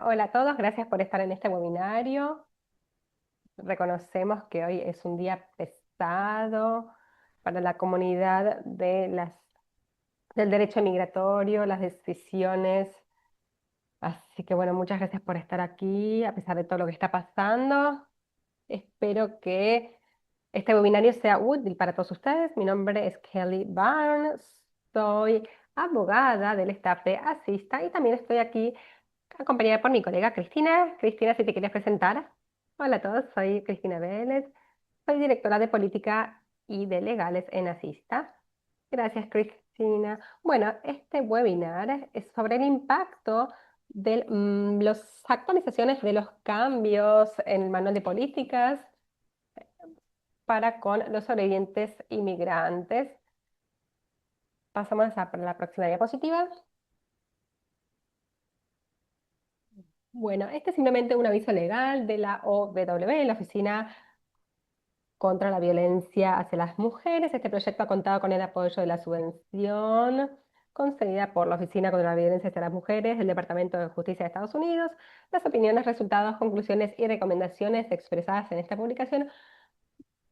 Hola a todos, gracias por estar en este webinario. Reconocemos que hoy es un día pesado para la comunidad del derecho migratorio, las decisiones. Así que bueno, muchas gracias por estar aquí a pesar de todo lo que está pasando. Espero que este webinario sea útil para todos ustedes. Mi nombre es Kelly Barnes, soy abogada del staff de Asista y también estoy aquí acompañada por mi colega Cristina. Cristina, si te quieres presentar. Hola a todos, soy Cristina Vélez, soy directora de política y de legales en Asista. Gracias, Cristina. Bueno, este webinar es sobre el impacto de las actualizaciones de los cambios en el manual de políticas para con los sobrevivientes inmigrantes. Pasamos a la próxima diapositiva. Bueno, este es simplemente un aviso legal de la OWW, la Oficina contra la Violencia hacia las Mujeres. Este proyecto ha contado con el apoyo de la subvención concedida por la Oficina contra la Violencia hacia las Mujeres del Departamento de Justicia de Estados Unidos. Las opiniones, resultados, conclusiones y recomendaciones expresadas en esta publicación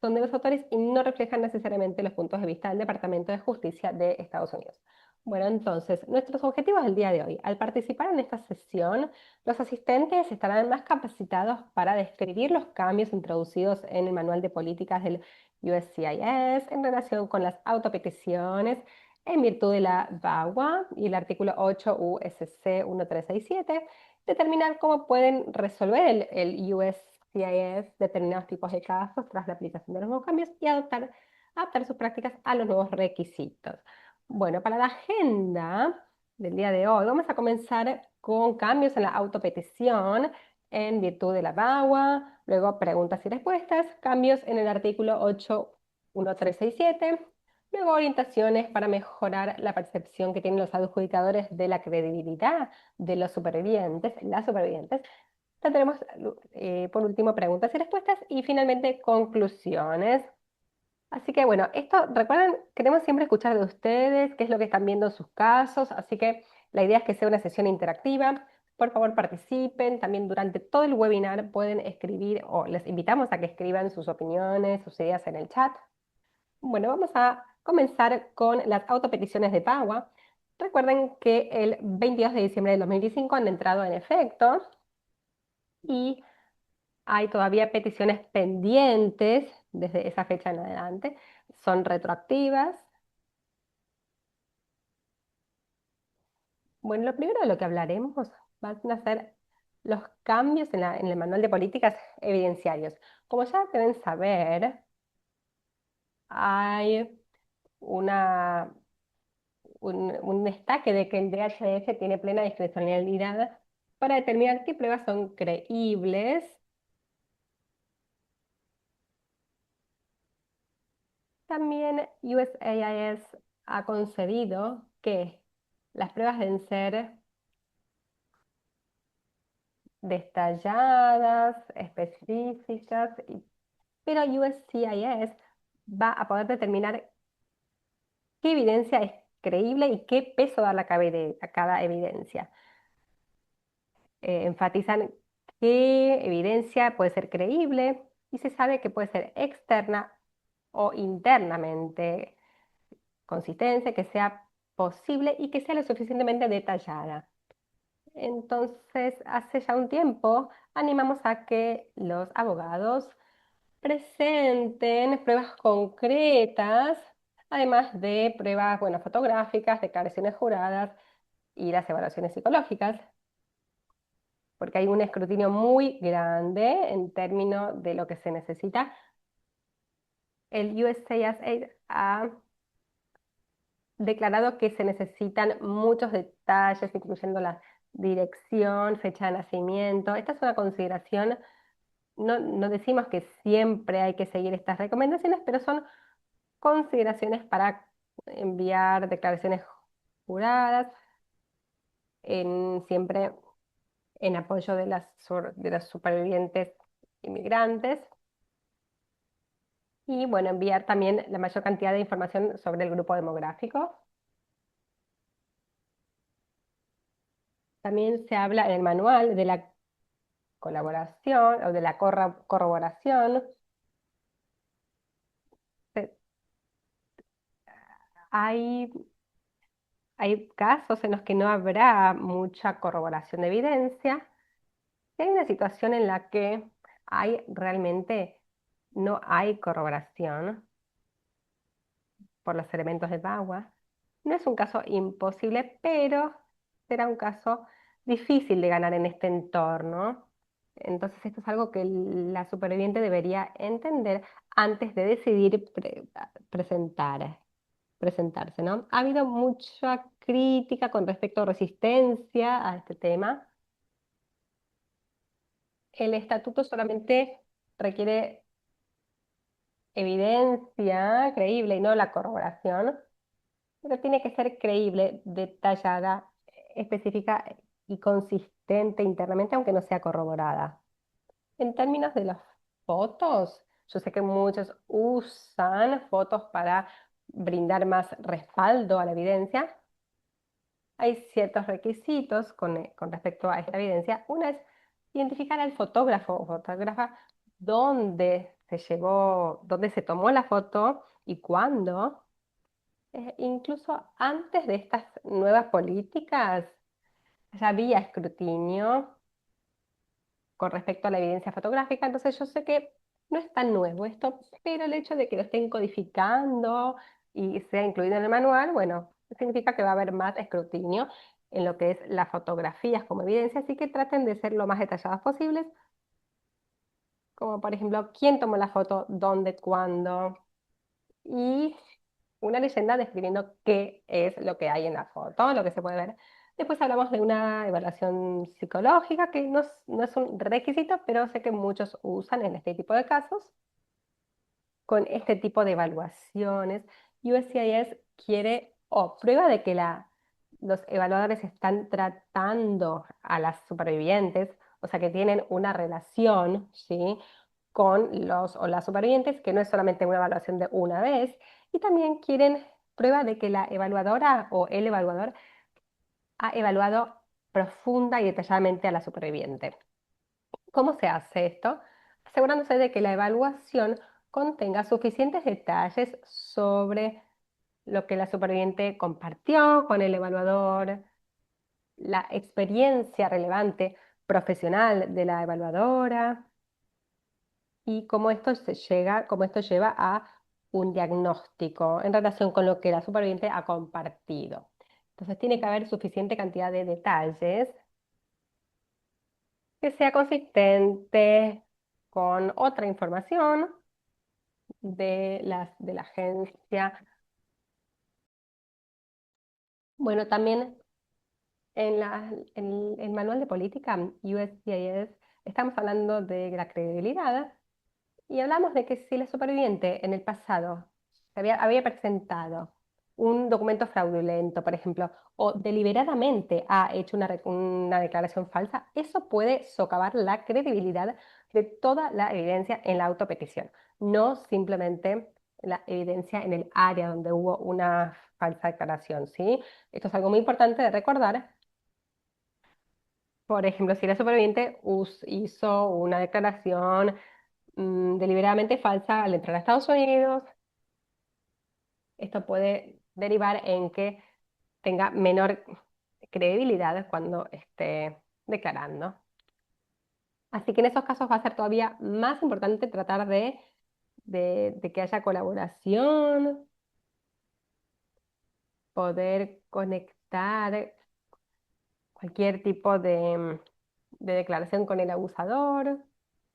son de los autores y no reflejan necesariamente los puntos de vista del Departamento de Justicia de Estados Unidos. Bueno, entonces, nuestros objetivos del día de hoy. Al participar en esta sesión, los asistentes estarán más capacitados para describir los cambios introducidos en el Manual de Políticas del USCIS en relación con las autopeticiones en virtud de la VAWA y el artículo 8 USC 1367, determinar cómo pueden resolver el USCIS determinados tipos de casos tras la aplicación de los nuevos cambios y adaptar sus prácticas a los nuevos requisitos. Bueno, para la agenda del día de hoy vamos a comenzar con cambios en la autopetición en virtud de la VAWA, luego preguntas y respuestas, cambios en el artículo 81367, luego orientaciones para mejorar la percepción que tienen los adjudicadores de la credibilidad de los supervivientes, las supervivientes. Tendremos por último preguntas y respuestas y finalmente conclusiones. Así que bueno, esto, recuerden, queremos siempre escuchar de ustedes qué es lo que están viendo en sus casos, así que la idea es que sea una sesión interactiva. Por favor, participen. También durante todo el webinar pueden escribir o les invitamos a que escriban sus opiniones, sus ideas en el chat. Bueno, vamos a comenzar con las autopeticiones de PAGUA. Recuerden que el 22 de diciembre del 2025 han entrado en efecto y hay todavía peticiones pendientes desde esa fecha en adelante. Son retroactivas. Bueno, lo primero de lo que hablaremos van a ser los cambios en el manual de políticas evidenciarios. Como ya deben saber, hay una, un destaque de que el DHS tiene plena discrecionalidad para determinar qué pruebas son creíbles. También USAIS ha concedido que las pruebas deben ser detalladas, específicas, pero USCIS va a poder determinar qué evidencia es creíble y qué peso dar a cada evidencia. Enfatizan qué evidencia puede ser creíble y se sabe que puede ser externa o internamente consistente, que sea posible y que sea lo suficientemente detallada. Entonces, hace ya un tiempo animamos a que los abogados presenten pruebas concretas, además de pruebas, bueno, fotográficas, declaraciones juradas y las evaluaciones psicológicas, porque hay un escrutinio muy grande en términos de lo que se necesita. El USCIS ha declarado que se necesitan muchos detalles, incluyendo la dirección, fecha de nacimiento. Esta es una consideración, no decimos que siempre hay que seguir estas recomendaciones, pero son consideraciones para enviar declaraciones juradas, siempre en apoyo de de los supervivientes inmigrantes. Y bueno, enviar también la mayor cantidad de información sobre el grupo demográfico. También se habla en el manual de la colaboración o de la corroboración. Se- Hay, hay casos en los que no habrá mucha corroboración de evidencia. Si hay una situación en la que hay realmente no hay corroboración por los elementos de Bagua, no es un caso imposible, pero será un caso difícil de ganar en este entorno. Entonces, esto es algo que la superviviente debería entender antes de decidir presentarse, ¿no? Ha habido mucha crítica con respecto a resistencia a este tema. El estatuto solamente requiere evidencia creíble y no la corroboración, pero tiene que ser creíble, detallada, específica y consistente internamente, aunque no sea corroborada. En términos de las fotos, yo sé que muchos usan fotos para brindar más respaldo a la evidencia. Hay ciertos requisitos con respecto a esta evidencia. Una es identificar al fotógrafo o fotógrafa dónde se llevó, dónde se tomó la foto y cuándo. Incluso antes de estas nuevas políticas, ya había escrutinio con respecto a la evidencia fotográfica, entonces yo sé que no es tan nuevo esto, pero el hecho de que lo estén codificando y sea incluido en el manual, bueno, significa que va a haber más escrutinio en lo que es las fotografías como evidencia, así que traten de ser lo más detalladas posibles, como por ejemplo, quién tomó la foto, dónde, cuándo, y una leyenda describiendo qué es lo que hay en la foto, lo que se puede ver. Después hablamos de una evaluación psicológica, que no es un requisito, pero sé que muchos usan en este tipo de casos. Con este tipo de evaluaciones, USCIS quiere o prueba de que los evaluadores están tratando a las supervivientes, o sea que tienen una relación, ¿sí? Con los o las supervivientes, que no es solamente una evaluación de una vez, y también quieren prueba de que la evaluadora o el evaluador ha evaluado profunda y detalladamente a la superviviente. ¿Cómo se hace esto? Asegurándose de que la evaluación contenga suficientes detalles sobre lo que la superviviente compartió con el evaluador, la experiencia relevante profesional de la evaluadora, y cómo esto lleva a un diagnóstico en relación con lo que la superviviente ha compartido. Entonces tiene que haber suficiente cantidad de detalles que sea consistente con otra información de la agencia. Bueno, también en el manual de política USCIS estamos hablando de la credibilidad. Y hablamos de que si la superviviente en el pasado había presentado un documento fraudulento, por ejemplo, o deliberadamente ha hecho una declaración falsa, eso puede socavar la credibilidad de toda la evidencia en la autopetición, no simplemente la evidencia en el área donde hubo una falsa declaración, ¿sí? Esto es algo muy importante de recordar. Por ejemplo, si la superviviente hizo una declaración deliberadamente falsa al entrar a Estados Unidos, esto puede derivar en que tenga menor credibilidad cuando esté declarando. Así que en esos casos va a ser todavía más importante tratar de que haya colaboración, poder conectar cualquier tipo de declaración con el abusador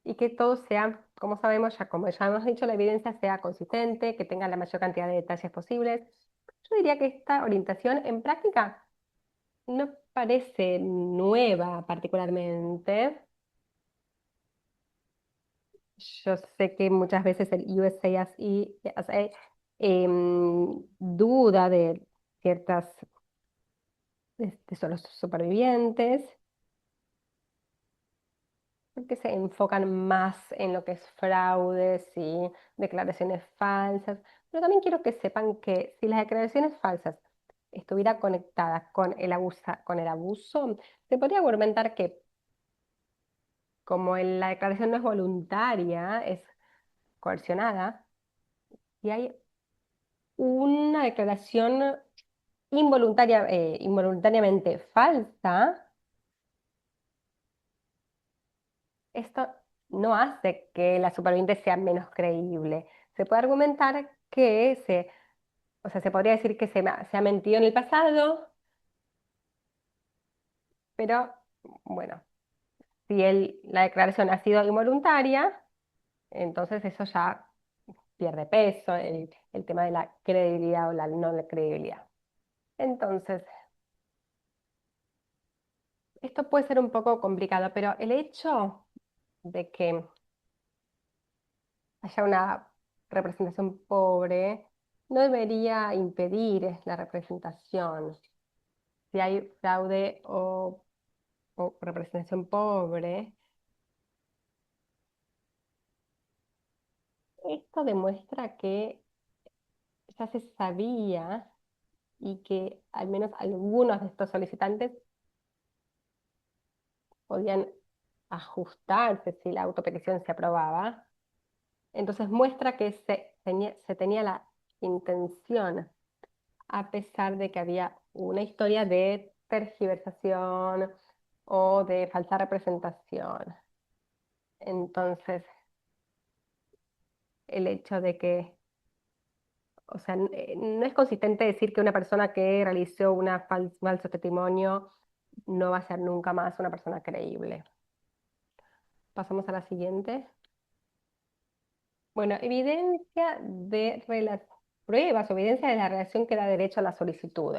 y que todo sea, como sabemos, ya como ya hemos dicho, la evidencia sea consistente, que tenga la mayor cantidad de detalles posibles. Yo diría que esta orientación en práctica no parece nueva particularmente. Yo sé que muchas veces el USAID duda de ciertas los supervivientes, porque se enfocan más en lo que es fraudes y declaraciones falsas. Pero también quiero que sepan que si las declaraciones falsas estuviera conectada con con el abuso, se podría argumentar que como la declaración no es voluntaria, es coercionada, y hay una declaración involuntariamente falsa, esto no hace que la superviviente sea menos creíble. Se puede argumentar que o sea, se podría decir que se ha mentido en el pasado, pero bueno, si la declaración ha sido involuntaria, entonces eso ya pierde peso, el tema de la credibilidad o la no credibilidad. Entonces, esto puede ser un poco complicado, pero el hecho de que haya una representación pobre no debería impedir la representación. Si hay fraude o representación pobre, esto demuestra que ya se sabía y que al menos algunos de estos solicitantes podían ajustarse si la autopetición se aprobaba. Entonces muestra que se tenía la intención, a pesar de que había una historia de tergiversación o de falsa representación. Entonces, el hecho de que, o sea, no es consistente decir que una persona que realizó un falso testimonio no va a ser nunca más una persona creíble. Pasamos a la siguiente. Bueno, pruebas o evidencia de la relación que da derecho a la solicitud.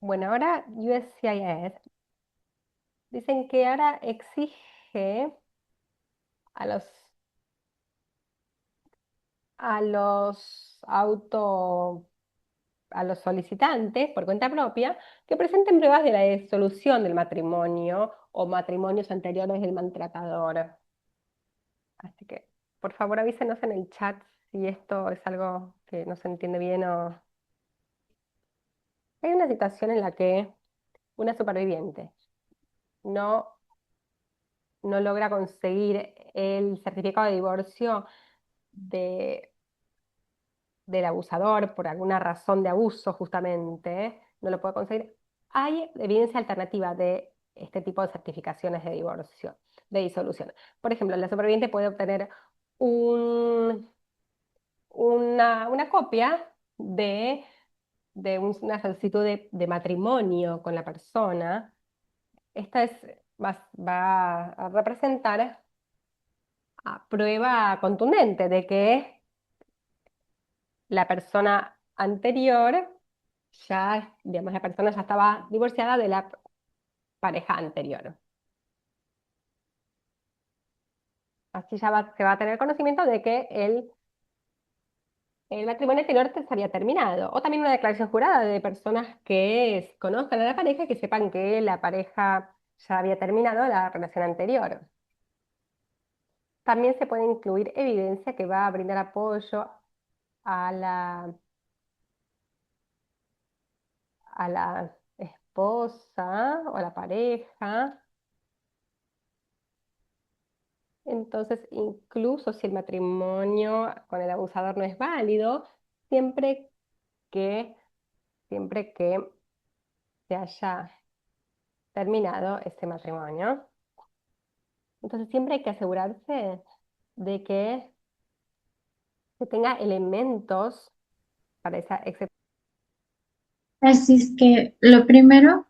Bueno, ahora USCIS dicen que ahora exige a a los auto, a los solicitantes por cuenta propia que presenten pruebas de la disolución del matrimonio o matrimonios anteriores del maltratador. Así que, por favor, avísenos en el chat si esto es algo que no se entiende bien o... Hay una situación en la que una superviviente no, no logra conseguir el certificado de divorcio de, del abusador por alguna razón de abuso, justamente, no lo puede conseguir. Hay evidencia alternativa de este tipo de certificaciones de divorcio, de disolución. Por ejemplo, la superviviente puede obtener un, una copia una solicitud de matrimonio con la persona. Esta va a representar prueba contundente de que la persona anterior digamos, la persona ya estaba divorciada de la pareja anterior. Así se va a tener conocimiento de que el matrimonio anterior se había terminado. O también una declaración jurada de personas que conozcan a la pareja y que sepan que la pareja ya había terminado la relación anterior. También se puede incluir evidencia que va a brindar apoyo a a la esposa o a la pareja. Entonces, incluso si el matrimonio con el abusador no es válido, siempre que, siempre que se haya terminado este matrimonio. Entonces, siempre hay que asegurarse de que se tenga elementos para esa excepción. Así es que lo primero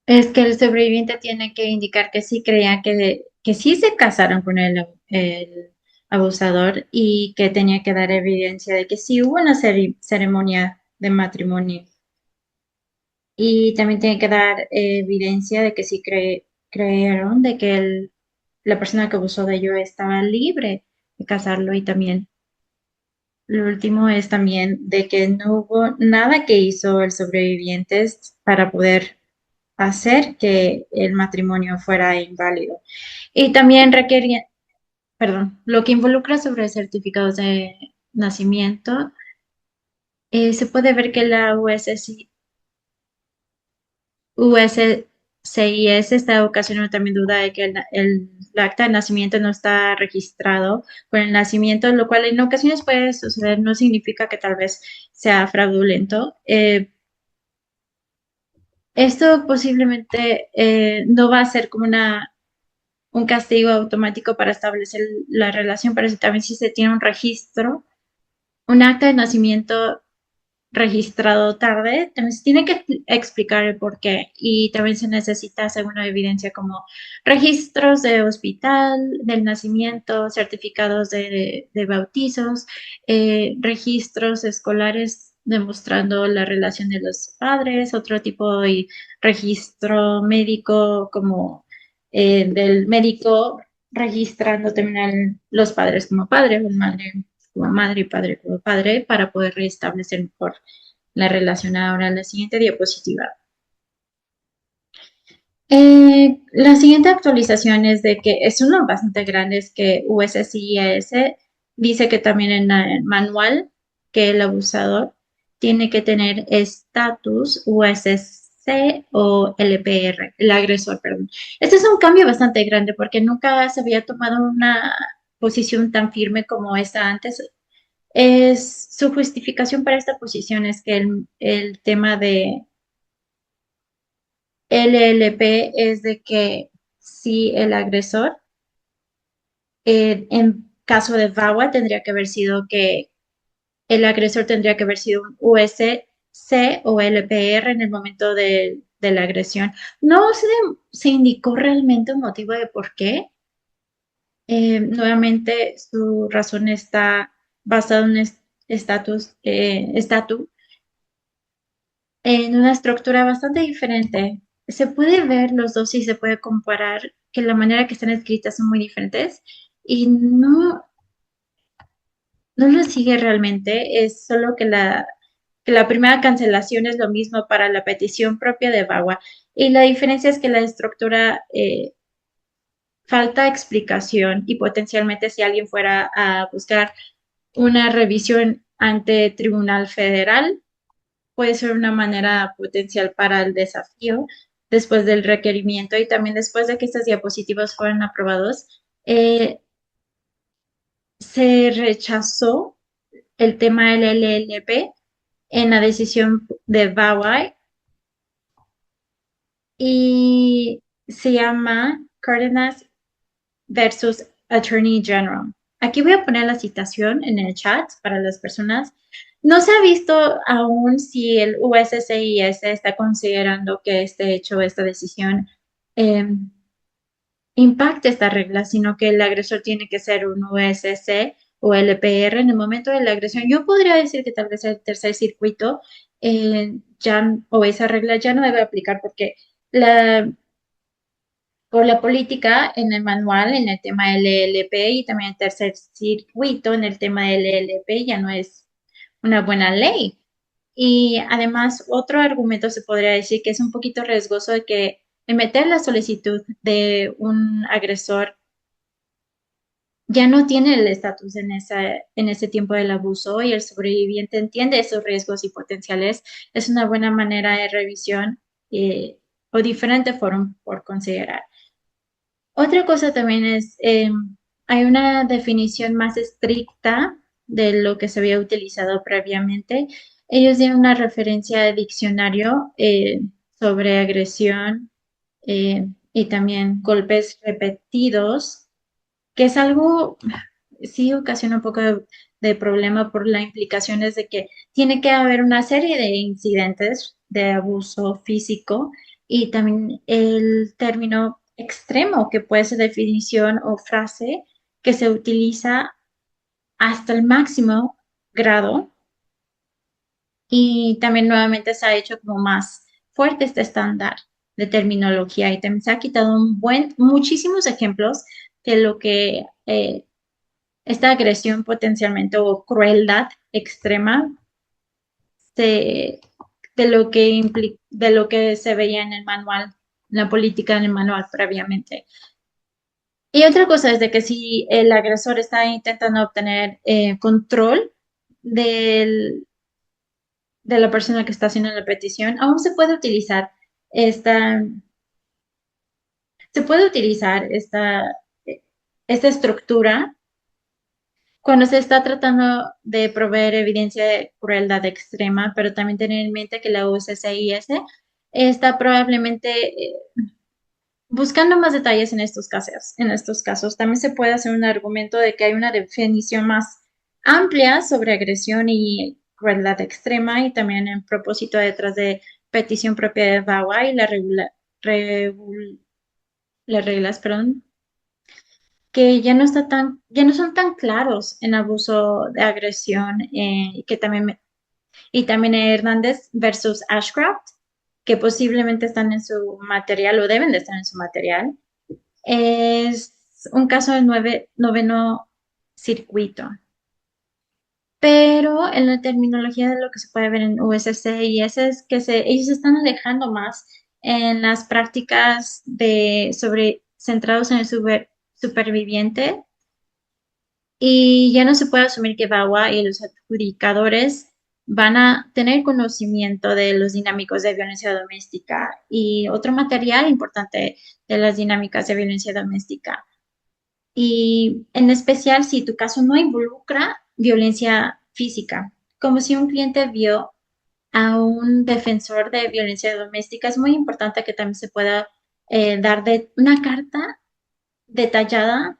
es que el sobreviviente tiene que indicar que sí creía que sí se casaron con el abusador y que tenía que dar evidencia de que sí hubo una ceremonia de matrimonio. Y también tiene que dar evidencia de que sí creyeron de que la persona que abusó de ello estaba libre de casarlo y también lo último es también de que no hubo nada que hizo el sobreviviente para poder hacer que el matrimonio fuera inválido. Y también requería, perdón, lo que involucra sobre certificados de nacimiento Se puede ver que la USCIS está ocasionando también duda de que el acta de nacimiento no está registrado con el nacimiento, lo cual en ocasiones puede suceder, no significa que tal vez sea fraudulento. Esto posiblemente no va a ser como un castigo automático para establecer la relación, pero si también si se tiene un registro, un acta de nacimiento registrado tarde, también se tiene que explicar el por qué y también se necesita segunda evidencia como registros de hospital, del nacimiento, certificados de bautizos, registros escolares demostrando la relación de los padres, otro tipo de registro médico como del médico registrando también los padres como padre o madre como madre y padre como padre para poder restablecer mejor la relación. Ahora la siguiente diapositiva. La siguiente actualización es de que es uno bastante grande, es que USCIS dice que también en el manual que el abusador tiene que tener estatus USC o LPR, el agresor, perdón. Este es un cambio bastante grande porque nunca se había tomado una posición tan firme como esta antes. Su justificación para esta posición es que el tema de LLP es de que si el agresor, en caso de VAWA, tendría que haber sido que el agresor tendría que haber sido un USC o LPR en el momento de la agresión. No se indicó realmente un motivo de por qué. Nuevamente, su razón está basada en un estatus en una estructura bastante diferente. Se puede ver los dos y se puede comparar que la manera que están escritas son muy diferentes y no lo sigue realmente. Es solo que la primera cancelación es lo mismo para la petición propia de Bagua y la diferencia es que la estructura falta explicación y potencialmente si alguien fuera a buscar una revisión ante Tribunal Federal, puede ser una manera potencial para el desafío después del requerimiento y también después de que estas diapositivas fueran aprobados, se rechazó el tema del LLP en la decisión de Bawai y se llama Cárdenas versus Attorney General. Aquí voy a poner la citación en el chat para las personas. No se ha visto aún si el USCIS está considerando que este hecho, esta decisión, eh, impacte esta regla, sino que el agresor tiene que ser un USC o LPR en el momento de la agresión. Yo podría decir que tal vez el tercer circuito ya, o esa regla ya no debe aplicar porque la por la política en el manual, en el tema del LLP y también el tercer circuito en el tema del LLP ya no es una buena ley. Y además, otro argumento se podría decir que es un poquito riesgoso de que el meter la solicitud de un agresor ya no tiene el estatus en ese tiempo del abuso y el sobreviviente entiende esos riesgos y potenciales. Es una buena manera de revisión o diferente foro por considerar. Otra cosa también es, hay una definición más estricta de lo que se había utilizado previamente. Ellos dieron una referencia de diccionario sobre agresión y también golpes repetidos, que es algo, sí ocasiona un poco de problema por las implicaciones de que tiene que haber una serie de incidentes de abuso físico y también el término extremo, que puede ser definición o frase que se utiliza hasta el máximo grado y también nuevamente se ha hecho como más fuerte este estándar de terminología y también se ha quitado muchísimos ejemplos de lo que esta agresión potencialmente o crueldad extrema se- de lo que se veía en el manual, la política en el manual previamente. Y otra cosa es de que si el agresor está intentando obtener control del, de la persona que está haciendo la petición, aún esta, se puede utilizar esta estructura cuando se está tratando de proveer evidencia de crueldad extrema, pero también tener en mente que la USCIS está probablemente buscando más detalles en estos casos. En estos casos, también se puede hacer un argumento de que hay una definición más amplia sobre agresión y crueldad extrema y también en propósito detrás de petición propia de VAWA y regul- las reglas, perdón, que ya no son tan claros en abuso de agresión, y también Hernández versus Ashcroft, que posiblemente están en su material o deben de estar en su material. Es un caso del noveno circuito. Pero en la terminología de lo que se puede ver en USC y ese es que ellos se están alejando más en las prácticas centrados en el superviviente y ya no se puede asumir que VAWA y los adjudicadores van a tener conocimiento de los dinámicos de violencia doméstica y otro material importante de las dinámicas de violencia doméstica. Y en especial si tu caso no involucra violencia física, como si un cliente vio a un defensor de violencia doméstica, es muy importante que también se pueda dar de una carta detallada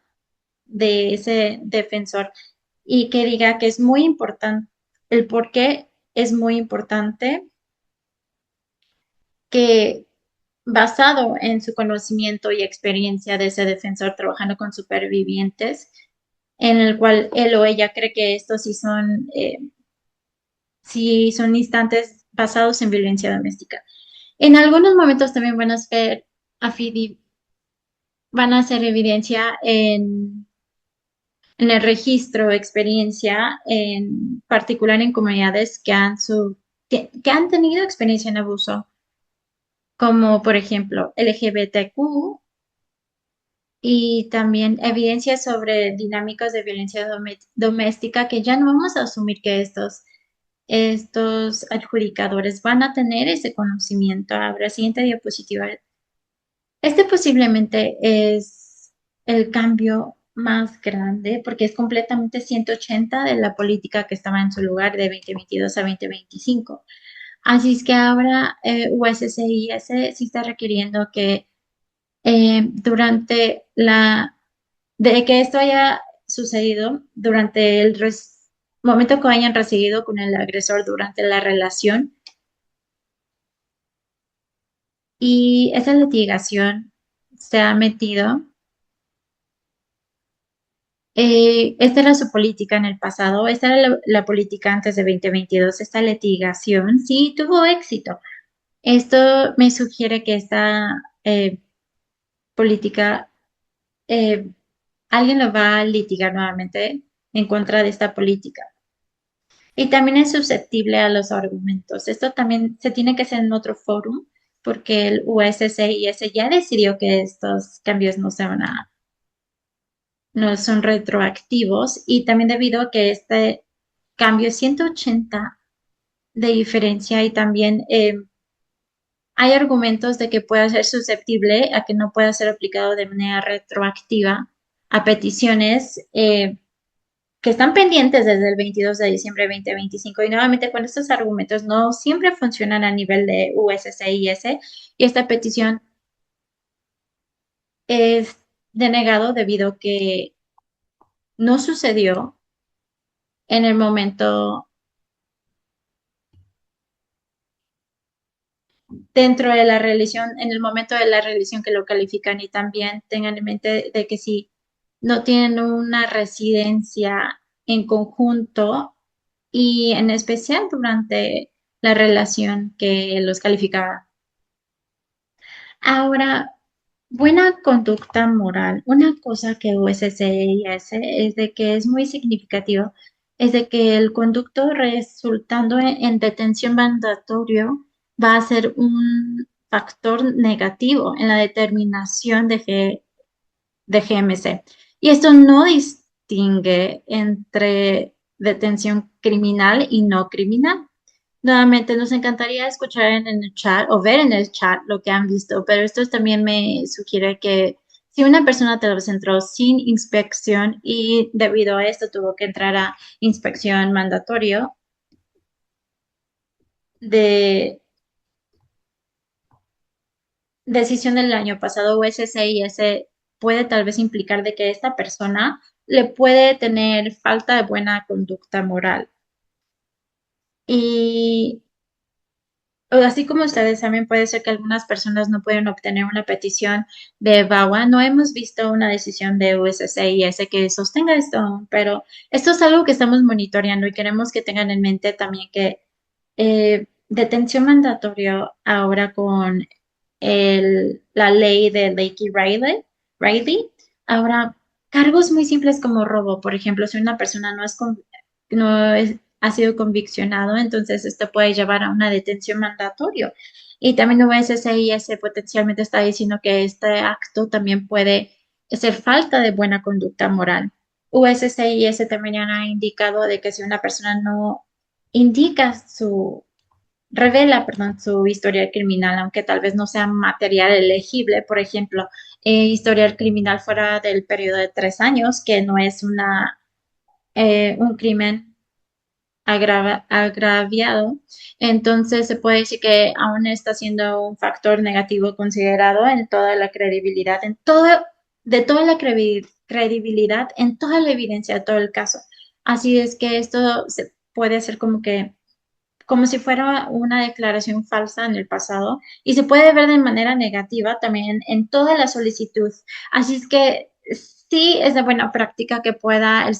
de ese defensor y que diga que es muy importante, el por qué es muy importante que basado en su conocimiento y experiencia de ese defensor trabajando con supervivientes, en el cual él o ella cree que estos sí son instantes basados en violencia doméstica. En algunos momentos también van a hacer evidencia en el registro, experiencia, en particular en comunidades que han tenido experiencia en abuso, como por ejemplo LGBTQ y también evidencia sobre dinámicas de violencia doméstica que ya no vamos a asumir que estos adjudicadores van a tener ese conocimiento. Ahora, siguiente diapositiva. Este posiblemente es el cambio más grande porque es completamente 180 de la política que estaba en su lugar de 2022 a 2025. Así es que ahora USCIS sí está requiriendo que de que esto haya sucedido durante momento que hayan residido con el agresor durante la relación y esa litigación se ha metido. Esta era su política en el pasado, esta era la política antes de 2022, esta litigación sí tuvo éxito. Esto me sugiere que esta política, eh, alguien lo va a litigar nuevamente en contra de esta política. Y también es susceptible a los argumentos. Esto también se tiene que hacer en otro foro porque el USCIS ya decidió que estos cambios no son retroactivos y también debido a que este cambio es 180 de diferencia y también hay argumentos de que pueda ser susceptible a que no pueda ser aplicado de manera retroactiva a peticiones que están pendientes desde el 22 de diciembre de 2025 y nuevamente con estos argumentos no siempre funcionan a nivel de USCIS y esta petición es denegado debido a que no sucedió en el momento dentro de la religión, en el momento de la religión que lo califican y también tengan en mente de que si no tienen una residencia en conjunto y en especial durante la relación que los calificaba. Ahora, buena conducta moral. Una cosa que USCIS es de que es muy significativo, es de que el conducto resultando en detención mandatorio va a ser un factor negativo en la determinación de GMC. Y esto no distingue entre detención criminal y no criminal. Nuevamente, nos encantaría escuchar en el chat o ver en el chat lo que han visto, pero esto también me sugiere que si una persona tal vez entró sin inspección y debido a esto tuvo que entrar a inspección mandatorio de decisión del año pasado, USCIS puede tal vez implicar de que esta persona le puede tener falta de buena conducta moral. Y así como ustedes también puede ser que algunas personas no pueden obtener una petición de VAWA. No hemos visto una decisión de USCIS que sostenga esto aún, pero esto es algo que estamos monitoreando y queremos que tengan en mente también que detención mandatoria ahora con la ley de Lakey Riley, ahora cargos muy simples como robo, por ejemplo, si una persona ha sido conviccionado, entonces esto puede llevar a una detención mandatoria. Y también USCIS potencialmente está diciendo que este acto también puede ser falta de buena conducta moral. USCIS también ha indicado de que si una persona no indica revela, perdón, su historial criminal, aunque tal vez no sea material elegible, por ejemplo, historial criminal fuera del periodo de 3 años, que no es un crimen agraviado, entonces se puede decir que aún está siendo un factor negativo considerado en toda la credibilidad, de toda la credibilidad, en toda la evidencia de todo el caso. Así es que esto se puede ser como si fuera una declaración falsa en el pasado y se puede ver de manera negativa también en toda la solicitud. Así es que sí es de buena práctica que pueda el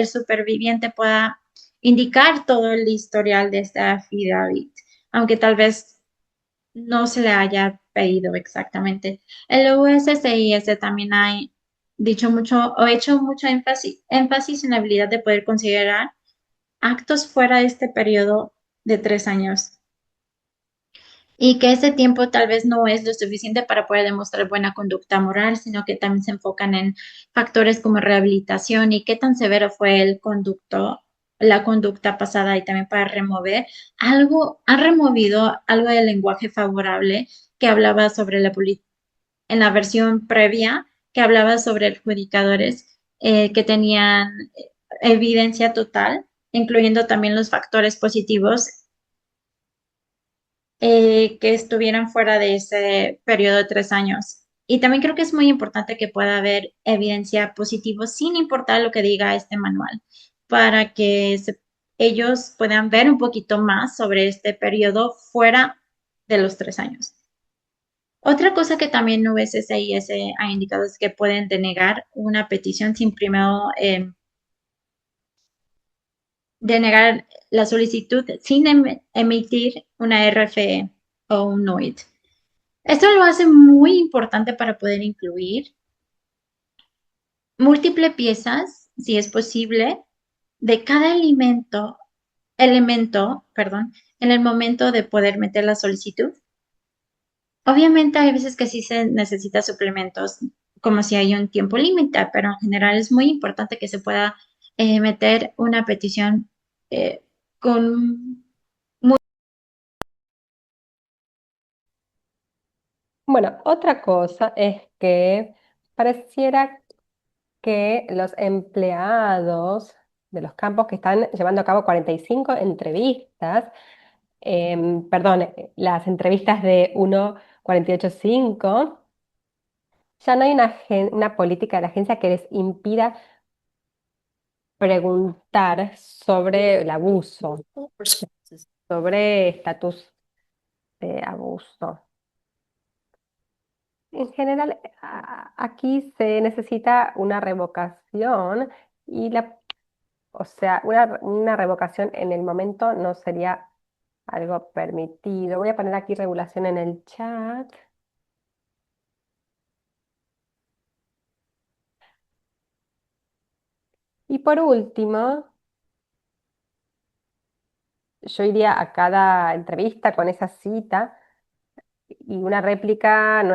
superviviente pueda indicar todo el historial de esta affidavit, aunque tal vez no se le haya pedido exactamente. El USCIS también ha dicho mucho o hecho mucho énfasis en la habilidad de poder considerar actos fuera de este periodo de 3 años y que ese tiempo tal vez no es lo suficiente para poder demostrar buena conducta moral, sino que también se enfocan en factores como rehabilitación y qué tan severo fue la conducta pasada y también para han removido algo del lenguaje favorable que hablaba sobre en la versión previa, que hablaba sobre adjudicadores que tenían evidencia total, incluyendo también los factores positivos que estuvieran fuera de ese periodo de 3 años. Y también creo que es muy importante que pueda haber evidencia positiva sin importar lo que diga este manual, para que ellos puedan ver un poquito más sobre este periodo fuera de los 3 años. Otra cosa que también USCIS ha indicado es que pueden denegar una petición sin primero denegar la solicitud sin emitir una RFE o un NOID. Esto lo hace muy importante para poder incluir múltiples piezas, si es posible, de cada elemento, en el momento de poder meter la solicitud. Obviamente hay veces que sí se necesita suplementos, como si hay un tiempo límite, pero en general es muy importante que se pueda meter una petición eh, con Bueno, otra cosa es que pareciera que los empleados de los campos que están llevando a cabo 45 entrevistas, perdón, las entrevistas de 1.48.5, ya no hay una política de la agencia que les impida preguntar sobre el abuso, sobre estatus de abuso. En general, aquí se necesita una revocación y o sea, una revocación en el momento no sería algo permitido. Voy a poner aquí regulación en el chat. Y por último, yo iría a cada entrevista con esa cita y una réplica no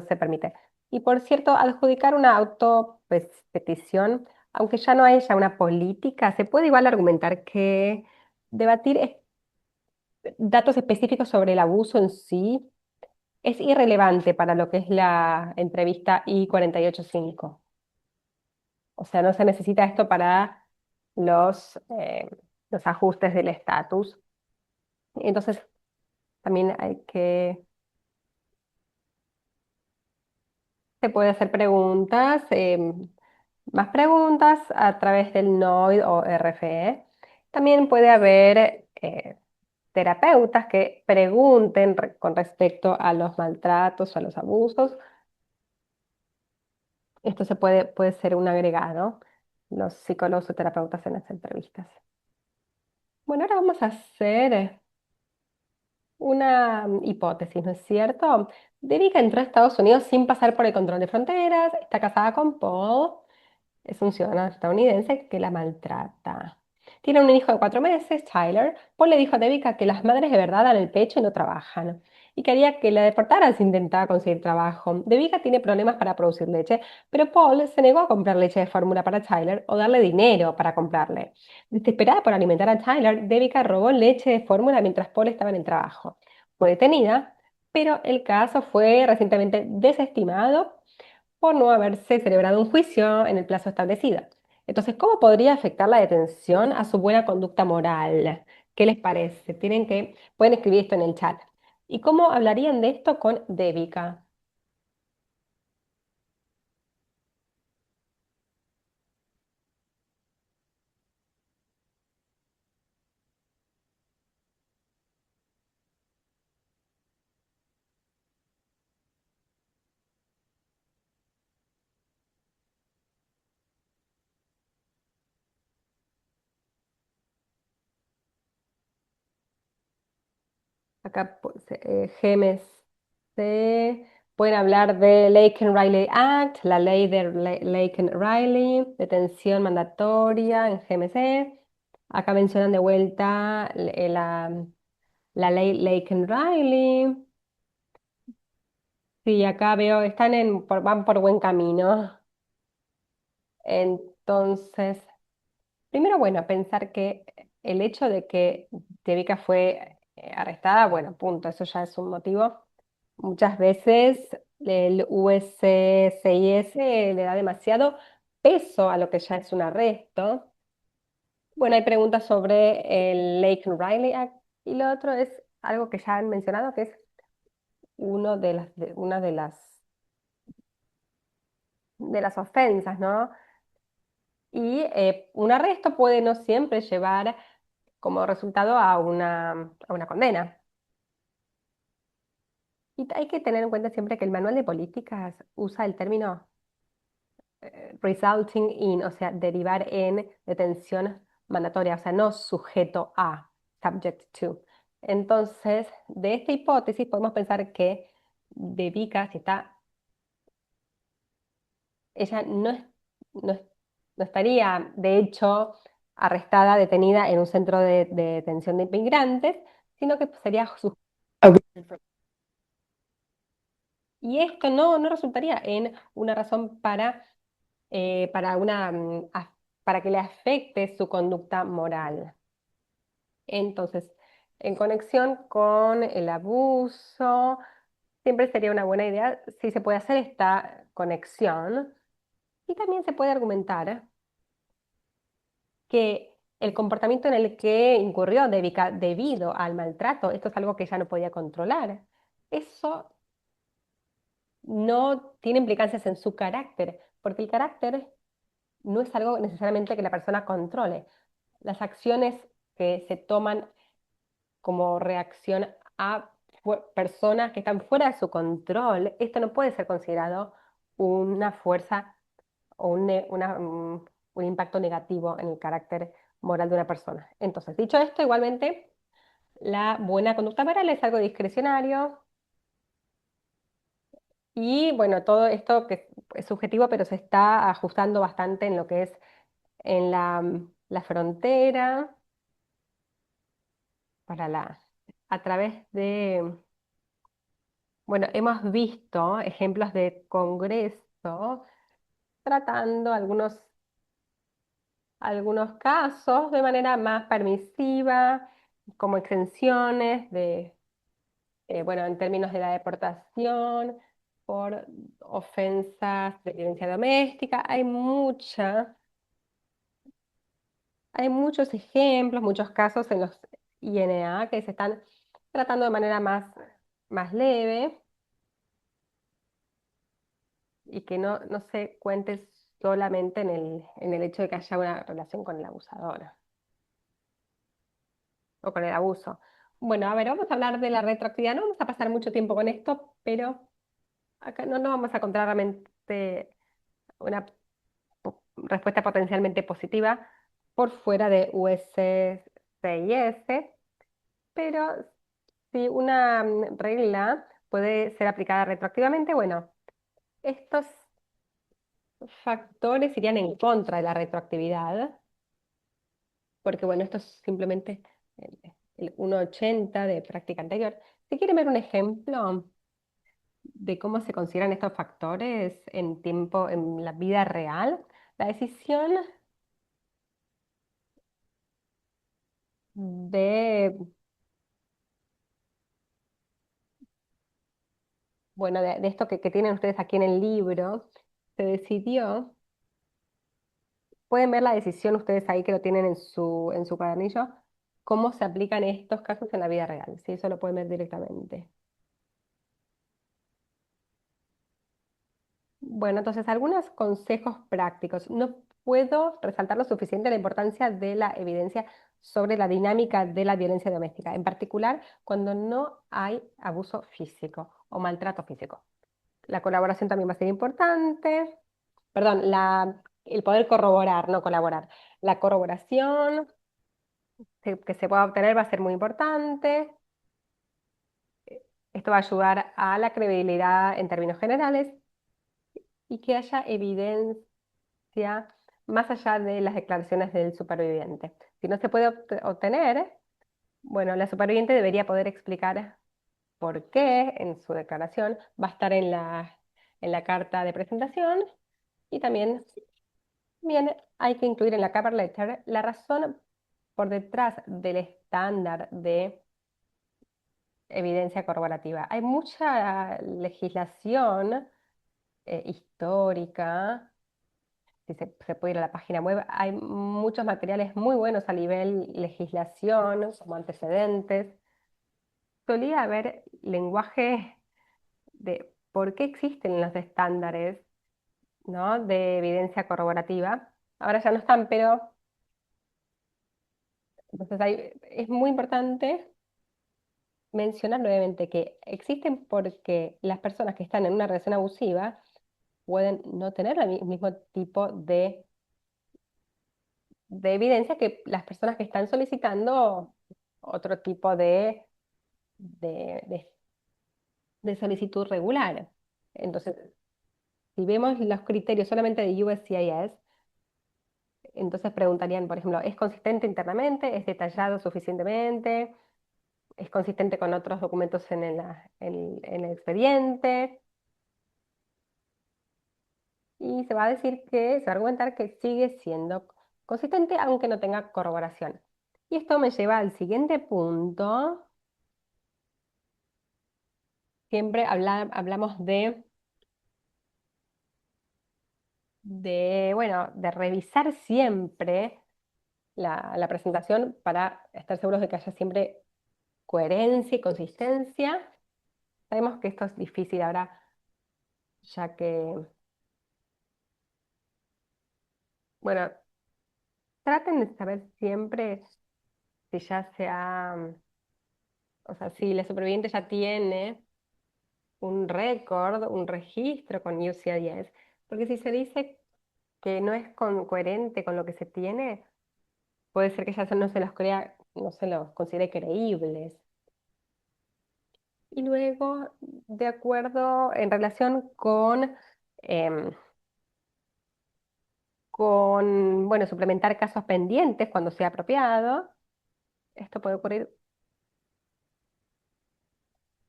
se permite. Y por cierto, adjudicar una autopetición, aunque ya no haya una política, se puede igual argumentar que debatir datos específicos sobre el abuso en sí es irrelevante para lo que es la entrevista I-48.5. O sea, no se necesita esto para los, eh, los ajustes del estatus. Entonces, también se puede hacer preguntas, más preguntas a través del NOID o RFE. También puede haber terapeutas que pregunten con respecto a los maltratos o a los abusos. Esto puede ser un agregado, los psicólogos o terapeutas en las entrevistas. Bueno, ahora vamos a hacer una hipótesis, ¿no es cierto? Devika entró a Estados Unidos sin pasar por el control de fronteras, está casada con Paul, es un ciudadano estadounidense que la maltrata. Tiene un hijo de 4 meses, Tyler. Paul le dijo a Devika que las madres de verdad dan el pecho y no trabajan. Y quería que la deportaran si intentaba conseguir trabajo. Devika tiene problemas para producir leche, pero Paul se negó a comprar leche de fórmula para Tyler o darle dinero para comprarle. Desesperada por alimentar a Tyler, Devika robó leche de fórmula mientras Paul estaba en el trabajo. Fue detenida, pero el caso fue recientemente desestimado por no haberse celebrado un juicio en el plazo establecido. Entonces, ¿cómo podría afectar la detención a su buena conducta moral? ¿Qué les parece? Pueden escribir esto en el chat. ¿Y cómo hablarían de esto con Devika? Acá GMC, pueden hablar de Laken-Riley Act, la ley de Laken-Riley, detención mandatoria en GMC. Acá mencionan de vuelta la ley Laken-Riley. Sí, acá veo, van por buen camino. Entonces, primero, bueno, pensar que el hecho de que Devika fue arrestada, bueno, punto, eso ya es un motivo. Muchas veces el USCIS le da demasiado peso a lo que ya es un arresto. Bueno, hay preguntas sobre el Lake Riley Act y lo otro es algo que ya han mencionado, que es una de las ofensas, ¿no? Y un arresto puede no siempre llevar como resultado a una condena. Y hay que tener en cuenta siempre que el manual de políticas usa el término resulting in, o sea, derivar en detención mandatoria, o sea, no sujeto a, subject to. Entonces, de esta hipótesis podemos pensar que Devika, si está, ella no, es- no estaría, de hecho, arrestada, detenida en un centro de detención de inmigrantes, sino que sería su... Y esto no resultaría en una razón para para que le afecte su conducta moral. Entonces, en conexión con el abuso, siempre sería una buena idea si se puede hacer esta conexión. Y también se puede argumentar que el comportamiento en el que incurrió debido al maltrato, esto es algo que ella no podía controlar. Eso no tiene implicancias en su carácter, porque el carácter no es algo necesariamente que la persona controle. Las acciones que se toman como reacción a personas que están fuera de su control, esto no puede ser considerado una fuerza o un impacto negativo en el carácter moral de una persona. Entonces, dicho esto, igualmente, la buena conducta moral es algo discrecionario y, bueno, todo esto que es subjetivo, pero se está ajustando bastante en lo que es en la frontera para a través de, bueno, hemos visto ejemplos de Congreso tratando algunos casos de manera más permisiva. como exenciones bueno, en términos de la deportación, por ofensas de violencia doméstica. Hay muchos ejemplos, muchos casos en los INA que se están tratando de manera más leve y que no se cuente solamente en el hecho de que haya una relación con el abusador o con el abuso. Bueno, a ver, vamos a hablar de la retroactividad. No vamos a pasar mucho tiempo con esto, pero acá no vamos a encontrar realmente una respuesta potencialmente positiva por fuera de USCIS, pero si una regla puede ser aplicada retroactivamente, bueno, estos factores irían en contra de la retroactividad, porque bueno, esto es simplemente el, el 1,80 de práctica anterior. Si quieren ver un ejemplo de cómo se consideran estos factores en tiempo, en la vida real, la decisión de, bueno, de esto que tienen ustedes aquí en el libro, se decidió. Pueden ver la decisión ustedes ahí que lo tienen en su cuadernillo, cómo se aplican estos casos en la vida real. Sí, eso lo pueden ver directamente. Bueno, entonces, algunos consejos prácticos. No puedo resaltar lo suficiente la importancia de la evidencia sobre la dinámica de la violencia doméstica, en particular cuando no hay abuso físico o maltrato físico. La colaboración también va a ser importante. Perdón, el poder corroborar, no colaborar. La corroboración que se pueda obtener va a ser muy importante. Esto va a ayudar a la credibilidad en términos generales y que haya evidencia más allá de las declaraciones del superviviente. Si no se puede obtener, bueno, la superviviente debería poder explicar por qué en su declaración, va a estar en la carta de presentación y también bien, hay que incluir en la cover letter la razón por detrás del estándar de evidencia corroborativa. Hay mucha legislación histórica, si se puede ir a la página web, hay muchos materiales muy buenos a nivel legislación, como antecedentes. Solía haber lenguaje de por qué existen los estándares, ¿no?, de evidencia corroborativa. Ahora ya no están, pero entonces es muy importante mencionar nuevamente que existen porque las personas que están en una relación abusiva pueden no tener el mismo tipo de evidencia que las personas que están solicitando otro tipo de, de- de solicitud regular. Entonces, si vemos los criterios solamente de USCIS, entonces preguntarían, por ejemplo, ¿es consistente internamente? ¿Es detallado suficientemente? ¿Es consistente con otros documentos en el expediente? Y se va a decir que, se va a argumentar que sigue siendo consistente aunque no tenga corroboración. Y esto me lleva al siguiente punto. Siempre hablamos bueno, de revisar siempre la presentación para estar seguros de que haya siempre coherencia y consistencia. Sabemos que esto es difícil ahora, ya que, bueno, traten de saber siempre si ya se ha, o sea, si la superviviente ya tiene un récord, un registro con UCIS, porque si se dice que no es coherente con lo que se tiene, puede ser que ya no se los crea, no se los considere creíbles. Y luego, de acuerdo, en relación em, bueno, suplementar casos pendientes cuando sea apropiado. Esto puede ocurrir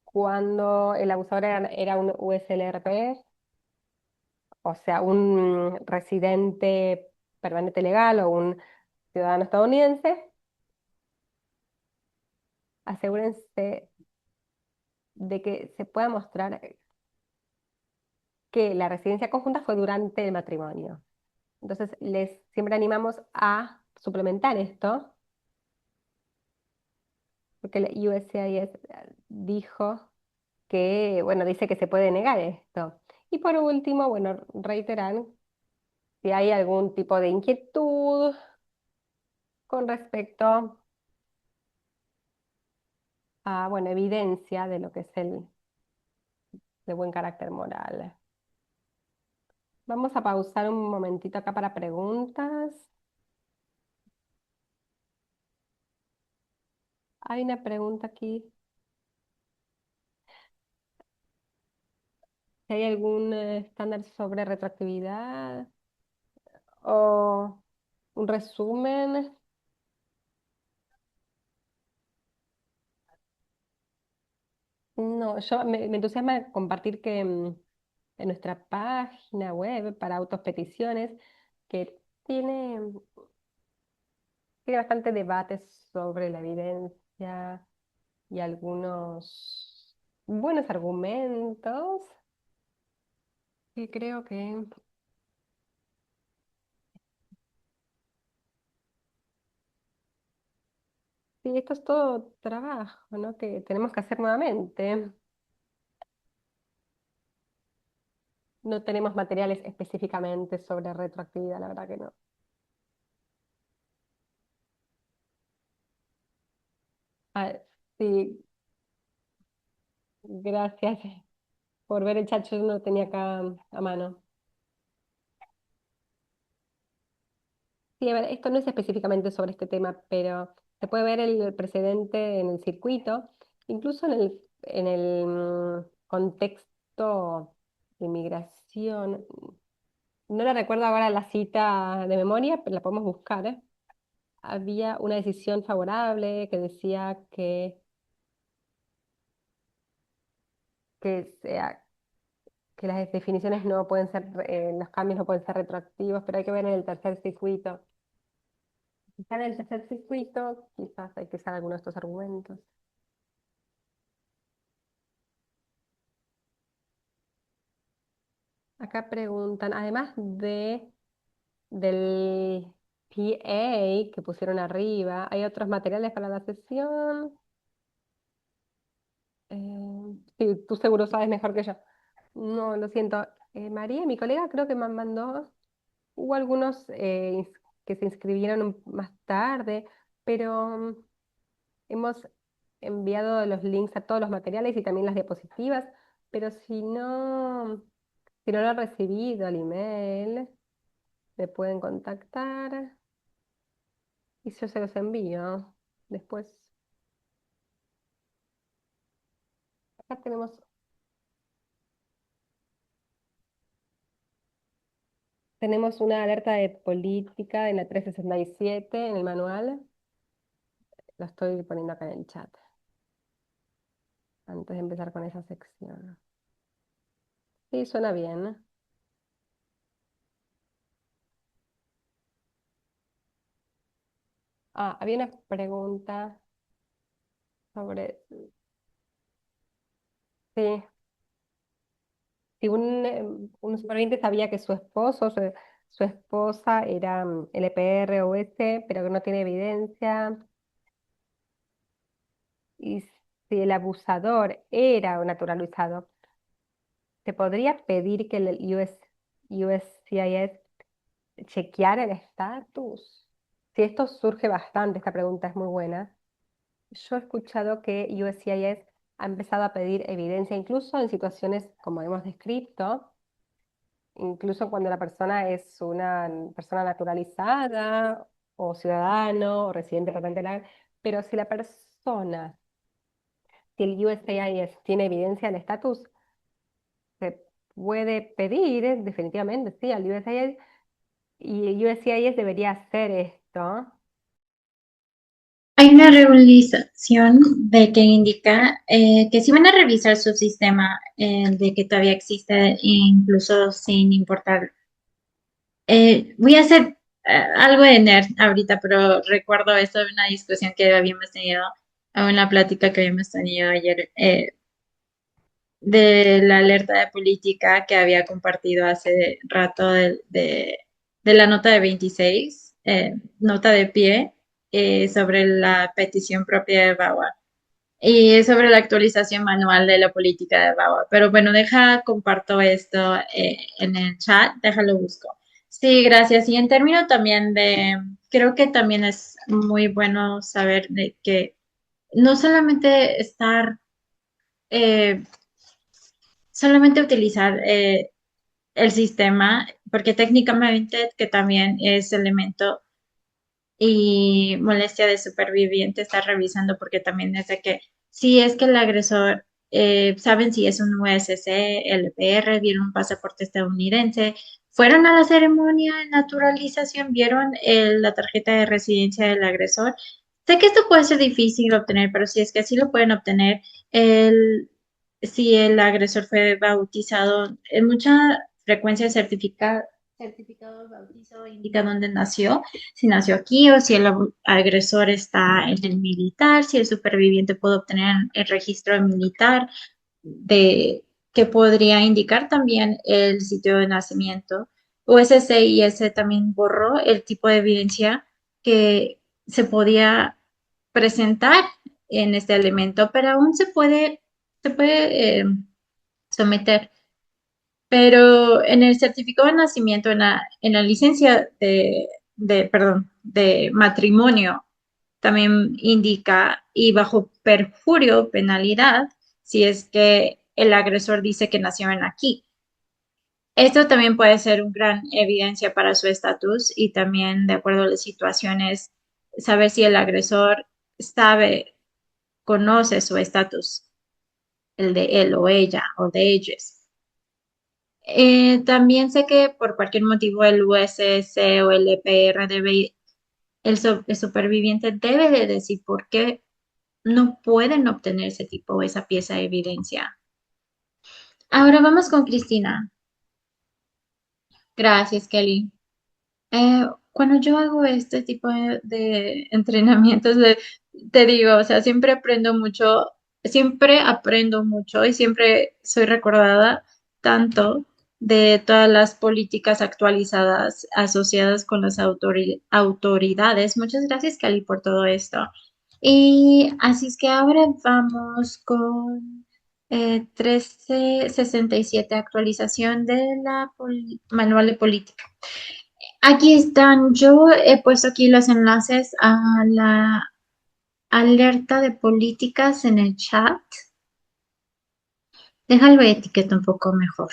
cuando el abusador era un USLRP, o sea, un residente permanente legal o un ciudadano estadounidense, asegúrense de que se pueda mostrar que la residencia conjunta fue durante el matrimonio. Entonces, les siempre animamos a suplementar esto, porque la USCIS dijo que, bueno, dice que se puede negar esto. Y por último, bueno, reiterar si hay algún tipo de inquietud con respecto a, bueno, evidencia de lo que es el de buen carácter moral. Vamos a pausar un momentito acá para preguntas. Hay una pregunta aquí. Si hay algún estándar sobre retroactividad o un resumen. No, me entusiasma compartir que en nuestra página web para autopeticiones, que tiene bastante debate sobre la evidencia y algunos buenos argumentos, que creo que sí, esto es todo trabajo, ¿no? Que tenemos que hacer nuevamente. No tenemos materiales específicamente sobre retroactividad, la verdad que no. Ah, sí, gracias por ver el chat, yo no lo tenía acá a mano. Sí, a ver, esto no es específicamente sobre este tema, pero se puede ver el precedente en el circuito, incluso en el contexto de inmigración. No la recuerdo ahora la cita de memoria, pero la podemos buscar, ¿eh? Había una decisión favorable que decía que, sea, que las definiciones no pueden ser, los cambios no pueden ser retroactivos, pero hay que ver en el tercer circuito. Si está en el tercer circuito, quizás hay que usar alguno de estos argumentos. Acá preguntan, además del PA que pusieron arriba, ¿hay otros materiales para la sesión? Sí, tú seguro sabes mejor que yo. No, lo siento. María, mi colega, creo que me mandó. Hubo algunos que se inscribieron más tarde, pero hemos enviado los links a todos los materiales y también las diapositivas. Pero si no lo han recibido el email, me pueden contactar y yo se los envío. Después, acá tenemos una alerta de política en la 367 en el manual. Lo estoy poniendo acá en el chat antes de empezar con esa sección. Sí, suena bien. Ah, había una pregunta sobre sí, si un superviviente sabía que su esposo, su esposa era LPR o S, pero que no tiene evidencia, y si el abusador era un naturalizado, ¿se podría pedir que el USCIS chequeara el estatus? Si esto surge bastante, esta pregunta es muy buena. Yo he escuchado que USCIS ha empezado a pedir evidencia, incluso en situaciones como hemos descrito, incluso cuando la persona es una persona naturalizada o ciudadano o residente permanente legal, pero si la persona, si el USCIS tiene evidencia del estatus, se puede pedir definitivamente, sí, al USCIS, y el USCIS debería hacer esto. Hay una regularización de que indica que si van a revisar su sistema de que todavía existe, incluso sin importar. Voy a hacer algo de nerd ahorita, pero recuerdo esto de una discusión que habíamos tenido. a una plática que habíamos tenido ayer de la alerta de política que había compartido hace rato de la nota de 26, nota de pie, sobre la petición propia de BAWA y sobre la actualización manual de la política de BAWA. Pero bueno, comparto esto en el chat, déjalo busco. Sí, gracias. Y en términos también creo que también es muy bueno saber de que no solamente eh, solamente utilizar el sistema, porque técnicamente que también es elemento y molestia de superviviente estar revisando, porque también es de que si es que el agresor saben si es un USC, LPR, vieron un pasaporte estadounidense, fueron a la ceremonia de naturalización, vieron la tarjeta de residencia del agresor. Sé que esto puede ser difícil de obtener, pero si es que así lo pueden obtener, el, si el agresor fue bautizado, en mucha frecuencia certificado de bautizo indica dónde nació, si nació aquí o si el agresor está en el militar, si el superviviente puede obtener el registro militar de que podría indicar también el sitio de nacimiento. USCIS también borró el tipo de evidencia que se podía presentar en este elemento, pero aún se puede someter. Pero en el certificado de nacimiento, en la licencia perdón, de matrimonio, también indica y bajo perjurio penalidad si es que el agresor dice que nació en aquí. Esto también puede ser una gran evidencia para su estatus y también, de acuerdo a las situaciones, saber si el agresor sabe, conoce su estatus, el de él o ella o de ellos. También sé que por cualquier motivo el USS o el EPR el superviviente debe de decir por qué no pueden obtener ese tipo o esa pieza de evidencia. Ahora vamos con Cristina. Gracias, Kelly. Cuando yo hago este tipo de entrenamientos, te digo, o sea, siempre aprendo mucho y siempre soy recordada tanto de todas las políticas actualizadas asociadas con las autoridades. Muchas gracias, Cali, por todo esto. Y así es que ahora vamos con 1367, actualización de la manual de política. Aquí están, yo he puesto aquí los enlaces a la alerta de políticas en el chat. Déjalo etiqueta un poco mejor.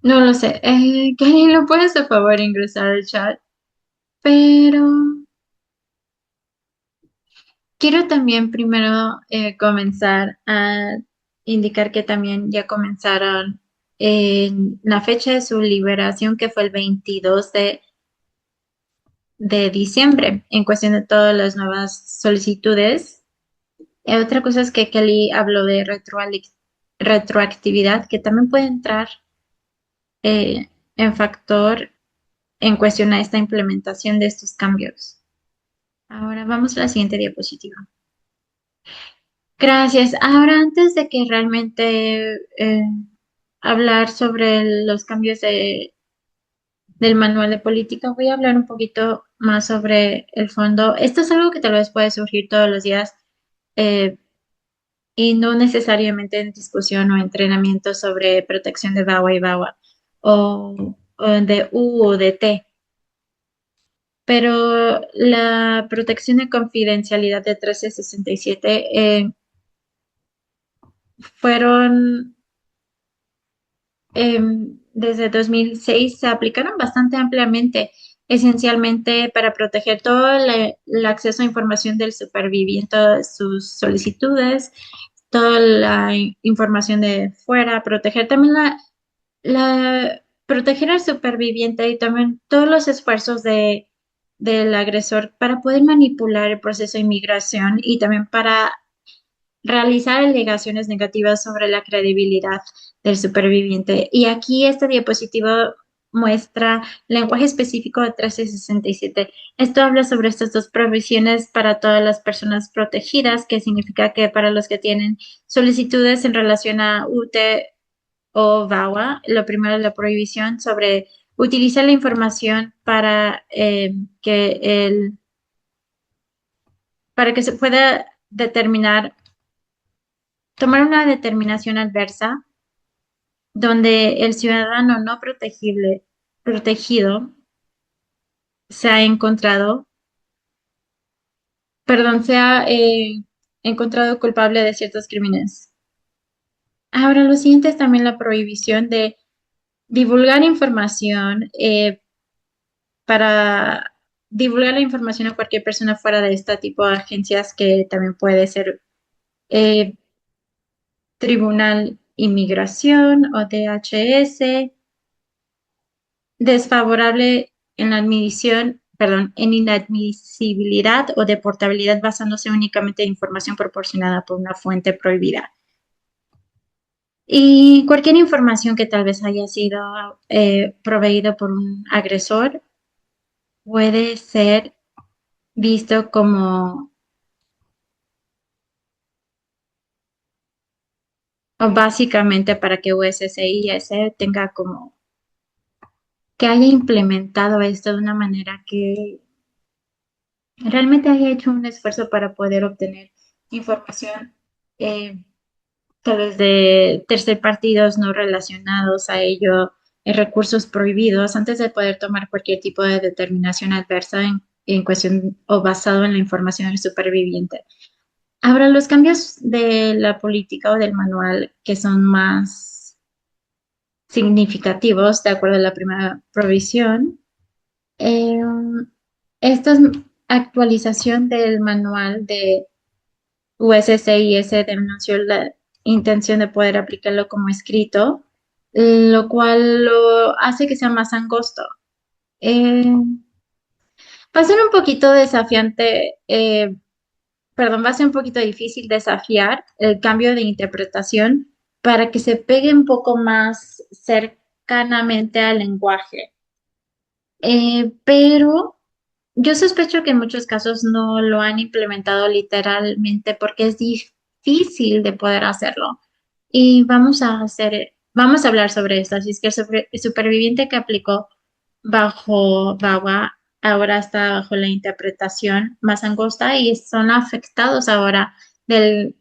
No lo sé. Kenny, ¿no puedes por favor ingresar al chat? Pero quiero también primero comenzar a indicar que también ya comenzaron en la fecha de su liberación, que fue el 22 de diciembre, en cuestión de todas las nuevas solicitudes. Otra cosa es que Kelly habló de retroactividad, que también puede entrar en factor en cuestión a esta implementación de estos cambios. Ahora vamos a la siguiente diapositiva. Gracias. Ahora, antes de que realmente hablar sobre los cambios del manual de política, voy a hablar un poquito más sobre el fondo. Esto es algo que tal vez puede surgir todos los días. eh, y no necesariamente en discusión o entrenamiento sobre protección de BAWA y BAWA o de U o de T. Pero la protección de confidencialidad de 1367 fueron, desde 2006, se aplicaron bastante ampliamente, esencialmente para proteger todo el acceso a información del superviviente, sus solicitudes, toda la información de fuera, proteger también proteger al superviviente y también todos los esfuerzos del agresor para poder manipular el proceso de inmigración y también para realizar alegaciones negativas sobre la credibilidad del superviviente. Y aquí esta diapositiva muestra lenguaje específico de 1367. Esto habla sobre estas dos provisiones para todas las personas protegidas, que significa que para los que tienen solicitudes en relación a UTE o VAWA, lo primero es la prohibición sobre utilizar la información para que se pueda determinar, tomar una determinación adversa donde el ciudadano no protegido se ha encontrado, perdón, se ha encontrado culpable de ciertos crímenes. Ahora, lo siguiente es también la prohibición de divulgar información para divulgar la información a cualquier persona fuera de este tipo de agencias que también puede ser eh, Tribunal Inmigración o DHS, desfavorable en la admisión, perdón, en inadmisibilidad o deportabilidad basándose únicamente en información proporcionada por una fuente prohibida. Y cualquier información que tal vez haya sido proveído por un agresor puede ser visto como, o básicamente para que USCIS tenga como, que haya implementado esto de una manera que realmente haya hecho un esfuerzo para poder obtener información, eh, tal vez de tercer partidos no relacionados a ello, recursos prohibidos, antes de poder tomar cualquier tipo de determinación adversa en cuestión o basado en la información del superviviente. Ahora, los cambios de la política o del manual que son más significativos, de acuerdo a la primera provisión, eh, esta actualización del manual de USCIS denunció la intención de poder aplicarlo como escrito, lo cual lo hace que sea más angosto. Va a ser un poquito desafiante, perdón, va a ser un poquito difícil desafiar el cambio de interpretación para que se pegue un poco más cercanamente al lenguaje. Pero yo sospecho que en muchos casos no lo han implementado literalmente porque es difícil de poder hacerlo. Y vamos a hablar sobre esto. Así es que el superviviente que aplicó bajo VAWA ahora está bajo la interpretación más angosta y son afectados ahora del,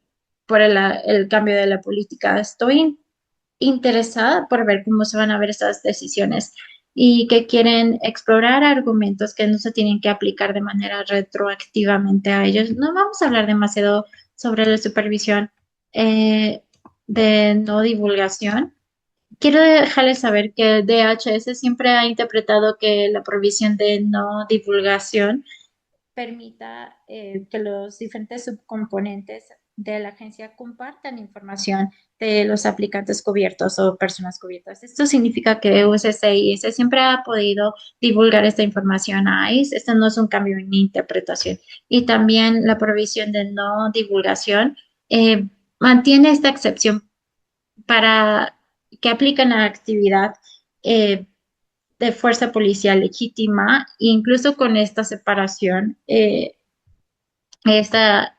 por el cambio de la política. Estoy interesada por ver cómo se van a ver estas decisiones y que quieren explorar argumentos que no se tienen que aplicar de manera retroactivamente a ellos. No vamos a hablar demasiado sobre la supervisión de no divulgación. Quiero dejarles saber que el DHS siempre ha interpretado que la provisión de no divulgación permita que los diferentes subcomponentes de la agencia compartan información de los aplicantes cubiertos o personas cubiertas. Esto significa que USCIS siempre ha podido divulgar esta información a ICE. Esto no es un cambio en interpretación. Y también la provisión de no divulgación mantiene esta excepción para que aplican a actividad eh, de fuerza policial legítima, incluso con esta separación, esta,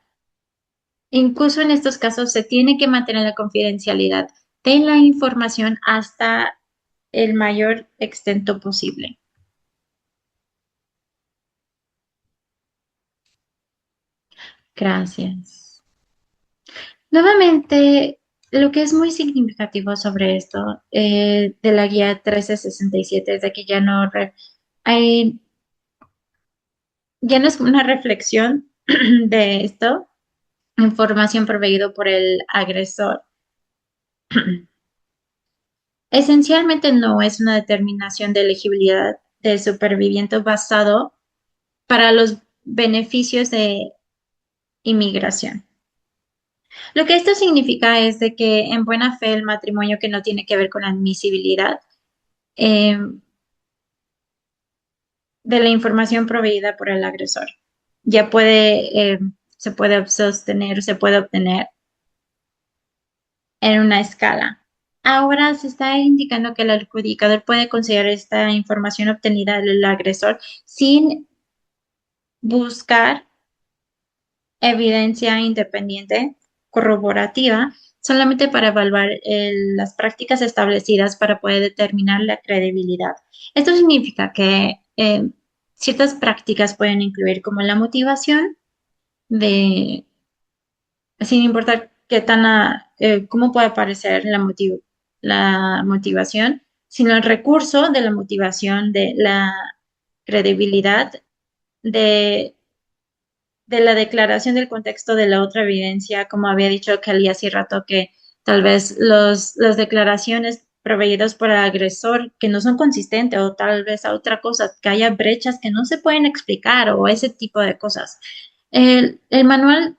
incluso en estos casos se tiene que mantener la confidencialidad de la información hasta el mayor extento posible. Gracias. Nuevamente, lo que es muy significativo sobre esto de la guía 1367 es de que hay, ya no es una reflexión de esto, información proveído por el agresor. Esencialmente no es una determinación de elegibilidad del superviviente basado para los beneficios de inmigración. Lo que esto significa es de que en buena fe el matrimonio que no tiene que ver con la admisibilidad eh, de la información proveída por el agresor ya se puede sostener, se puede obtener en una escala. Ahora se está indicando que el adjudicador puede considerar esta información obtenida del agresor sin buscar evidencia independiente corroborativa, solamente para evaluar las prácticas establecidas para poder determinar la credibilidad. Esto significa que ciertas prácticas pueden incluir como la motivación de, sin importar qué tan, cómo puede aparecer la motivación, sino el recurso de la motivación, de la credibilidad, de la declaración del contexto de la otra evidencia, como había dicho Kelly hace rato, que tal vez las declaraciones proveídas por el agresor que no son consistentes o tal vez a otra cosa, que haya brechas que no se pueden explicar o ese tipo de cosas. El manual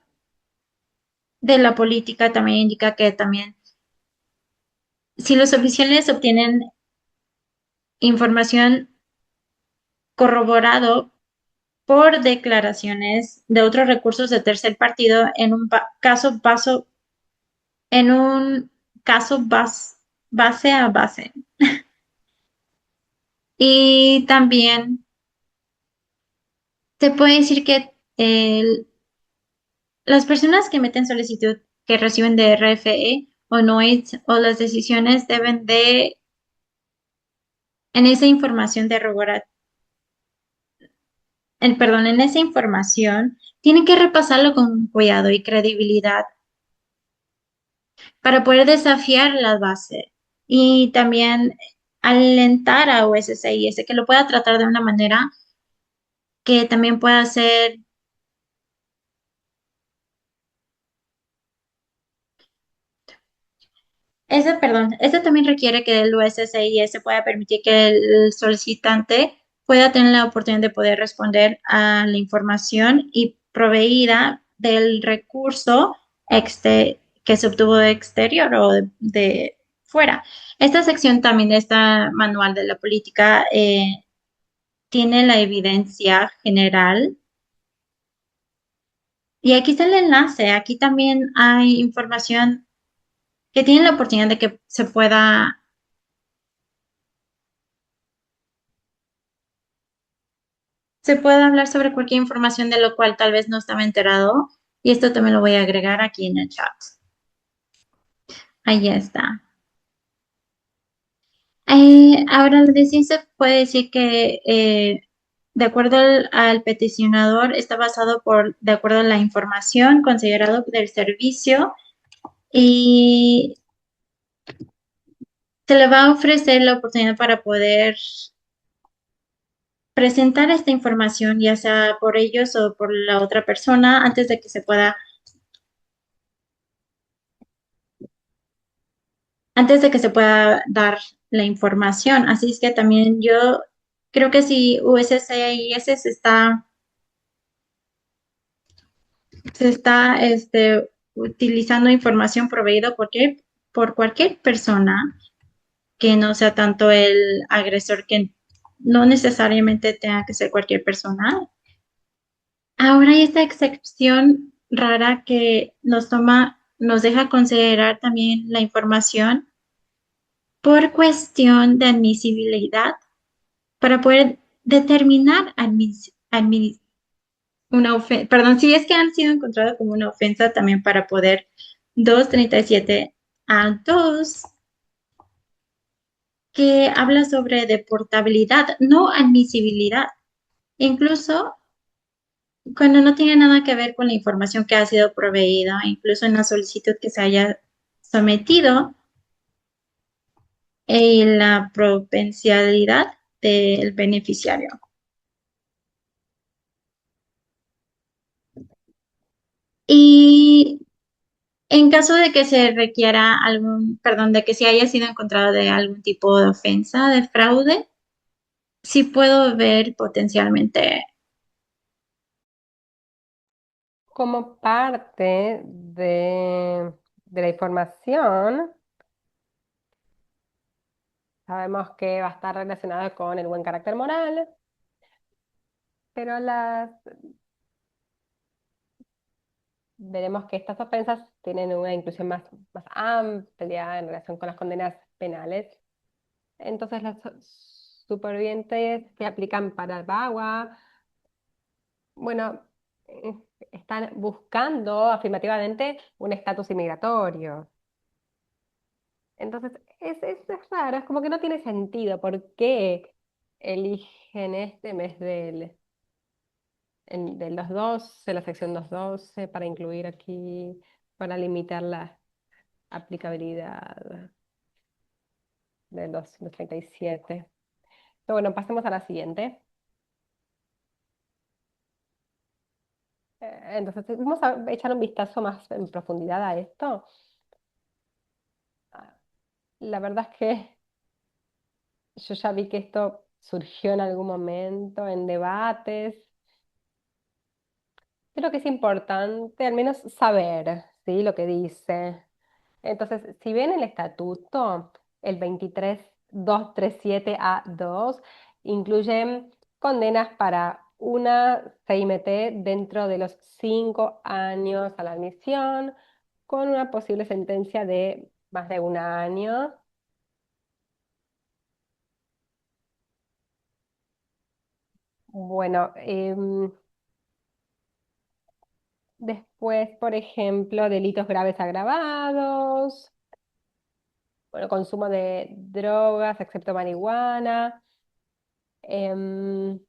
de la política también indica que también si los oficiales obtienen información corroborado por declaraciones de otros recursos de tercer partido en un en un caso base a base. Y también te puede decir que las personas que meten solicitud que reciben de RFE o NOIDS o las decisiones deben de, en esa información de perdón, en esa información, tienen que repasarlo con cuidado y credibilidad para poder desafiar la base y también alentar a USCIS que lo pueda tratar de una manera que también pueda ser. Ese también requiere que el USCIS pueda permitir que el solicitante pueda tener la oportunidad de poder responder a la información y proveída del recurso que se obtuvo de exterior o de fuera. Esta sección también de esta manual de la política tiene la evidencia general y aquí está el enlace. Aquí también hay información que tiene la oportunidad de que se puede hablar sobre cualquier información de lo cual tal vez no estaba enterado. Y esto también lo voy a agregar aquí en el chat. Ahí está. Ahora, de sí se puede decir que, de acuerdo al peticionador, está basado de acuerdo a la información considerado del servicio y se le va a ofrecer la oportunidad para poder presentar esta información, ya sea por ellos o por la otra persona, antes de que se pueda dar la información. Así es que también yo creo que si USCIS se está utilizando información proveída por cualquier persona que no sea tanto el agresor, que no necesariamente tenga que ser cualquier persona. Ahora hay esta excepción rara que nos deja considerar también la información por cuestión de admisibilidad para poder determinar una ofensa, perdón, si es que han sido encontrados como una ofensa también para poder 237A2 que habla sobre deportabilidad, no admisibilidad, incluso cuando no tiene nada que ver con la información que ha sido proveída, incluso en la solicitud que se haya sometido, la propensialidad del beneficiario. Y en caso de que se requiera perdón, de que se haya sido encontrado de algún tipo de ofensa, de fraude, sí puedo ver potencialmente. Como parte de la información, sabemos que va a estar relacionada con el buen carácter moral, pero veremos que estas ofensas tienen una inclusión más amplia en relación con las condenas penales. Entonces, las supervivientes que aplican para el BAWA, bueno, eh, están buscando afirmativamente un estatus inmigratorio. Entonces, es raro, es como que no tiene sentido. ¿Por qué eligen este mes de los 12, la sección 212, para incluir aquí, para limitar la aplicabilidad del 237? Pero bueno, pasemos a la siguiente. Entonces, vamos a echar un vistazo más en profundidad a esto. Ah, La verdad es que yo ya vi que esto surgió en algún momento en debates. Creo que es importante al menos saber, ¿sí? Lo que dice. Entonces, si ven el estatuto, el 23237A2 incluye condenas para una CIMT dentro de los 5 años a la admisión, con una posible sentencia de más de 1 año. Bueno, después, por ejemplo, delitos graves agravados, bueno, consumo de drogas, excepto marihuana. em,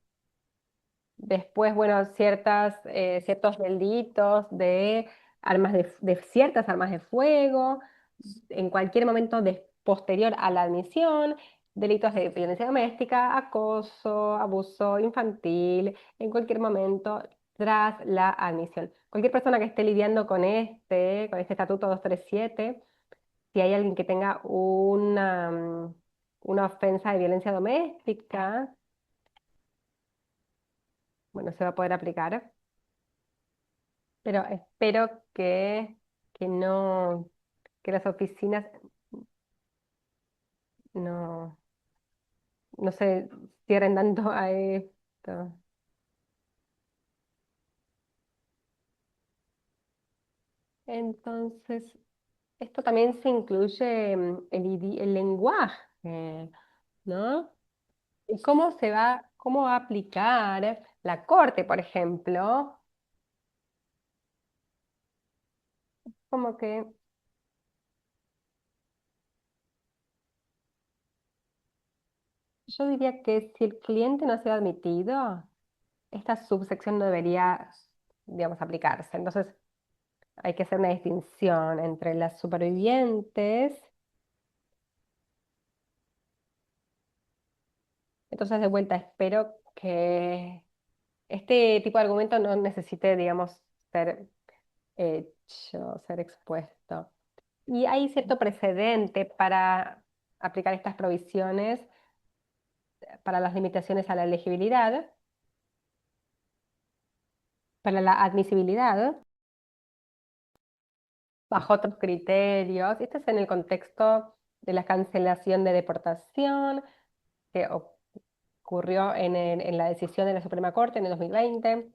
Después, bueno, ciertos delitos de de ciertas armas de fuego, en cualquier momento posterior a la admisión, delitos de violencia doméstica, acoso, abuso infantil, en cualquier momento tras la admisión. Cualquier persona que esté lidiando con este estatuto 237, si hay alguien que tenga una ofensa de violencia doméstica, bueno, se va a poder aplicar. Pero espero que no, que las oficinas no, no se cierren tanto a esto. Entonces, esto también se incluye el lenguaje, ¿no? ¿Y cómo va a aplicar la corte, por ejemplo? Como que yo diría que si el cliente no ha sido admitido, esta subsección no debería, digamos, aplicarse. Entonces, hay que hacer una distinción entre las supervivientes. Entonces, de vuelta, espero que este tipo de argumento no necesite, digamos, ser hecho, ser expuesto. Y hay cierto precedente para aplicar estas provisiones para las limitaciones a la elegibilidad, para la admisibilidad, bajo otros criterios. Esto es en el contexto de la cancelación de deportación, que ocurrió en la decisión de la Suprema Corte en el 2020.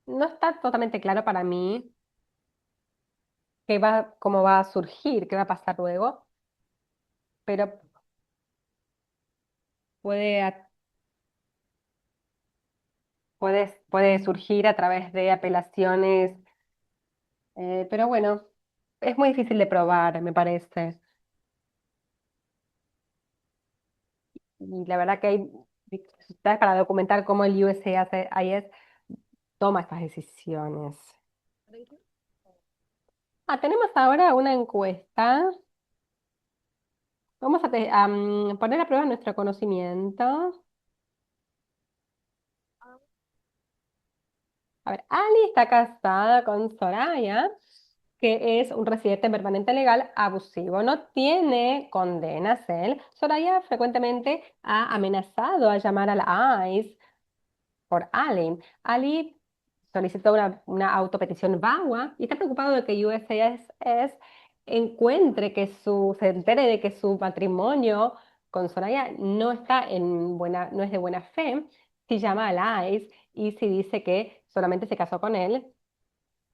No está totalmente claro para mí cómo va a surgir, qué va a pasar luego, pero puede, puede surgir a través de apelaciones, pero bueno, es muy difícil de probar, me parece. Y la verdad que hay dificultades para documentar cómo el USCIS toma estas decisiones. Tenemos ahora una encuesta. Vamos a poner a prueba nuestro conocimiento. A ver, Ali está casada con Soraya, que es un residente permanente legal abusivo. No tiene condenas él. Soraya frecuentemente ha amenazado a llamar a la ICE por Ali. Ali solicitó una autopetición VAWA y está preocupado de que USCIS se entere de que su matrimonio con Soraya no está no es de buena fe, si llama a la ICE y si dice que solamente se casó con él,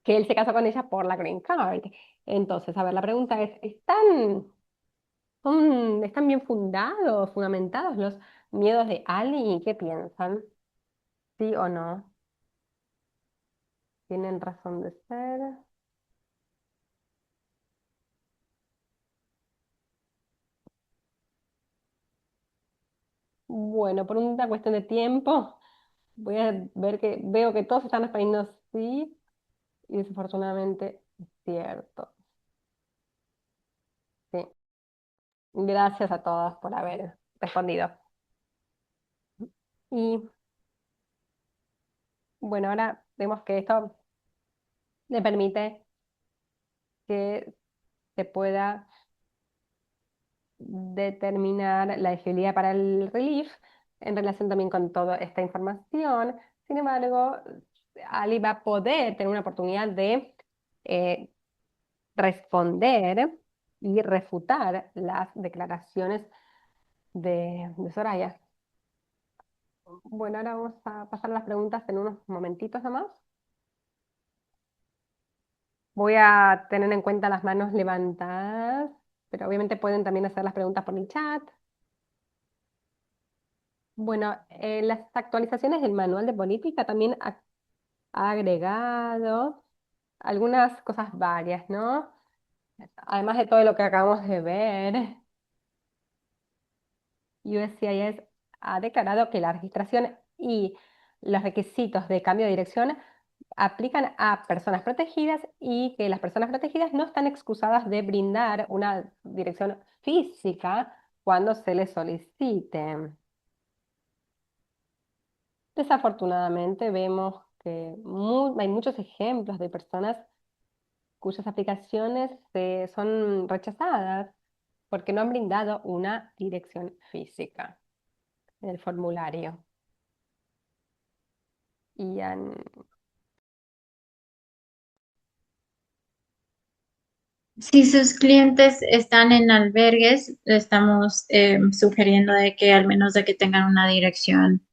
que él se casó con ella por la green card. Entonces, a ver, la pregunta es, ¿están bien fundados, fundamentados los miedos de Ali? ¿Qué piensan? ¿Sí o no? ¿Tienen razón de ser? Bueno, por una cuestión de tiempo, voy a ver que veo que todos están respondiendo sí, y desafortunadamente es cierto. Sí. Gracias a todos por haber respondido. Y bueno, ahora vemos que esto le permite que se pueda determinar la elegibilidad para el relief en relación también con toda esta información. Sin embargo, Ali va a poder tener una oportunidad de eh, responder y refutar las declaraciones de Soraya. Bueno, ahora vamos a pasar a las preguntas en unos momentitos nomás. Voy a tener en cuenta las manos levantadas, pero obviamente pueden también hacer las preguntas por mi chat. Bueno, las actualizaciones del manual de política también ha agregado algunas cosas varias, ¿no? Además de todo lo que acabamos de ver, USCIS ha declarado que la registración y los requisitos de cambio de dirección aplican a personas protegidas y que las personas protegidas no están excusadas de brindar una dirección física cuando se les solicite. Desafortunadamente vemos que hay muchos ejemplos de personas cuyas aplicaciones son rechazadas porque no han brindado una dirección física en el formulario. Y han Si sus clientes están en albergues, le estamos sugiriendo de que al menos de que tengan una dirección,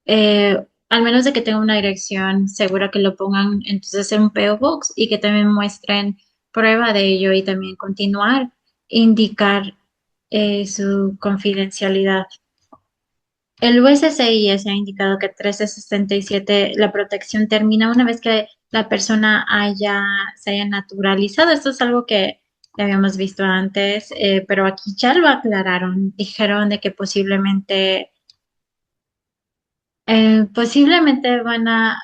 al menos de que tengan una dirección segura, que lo pongan entonces en un PO Box y que también muestren prueba de ello y también continuar, indicar su confidencialidad. El USCIS ha indicado que 1367 la protección termina una vez que la persona se haya naturalizado. Esto es algo que ya habíamos visto antes, pero aquí ya lo aclararon. Dijeron de que posiblemente van a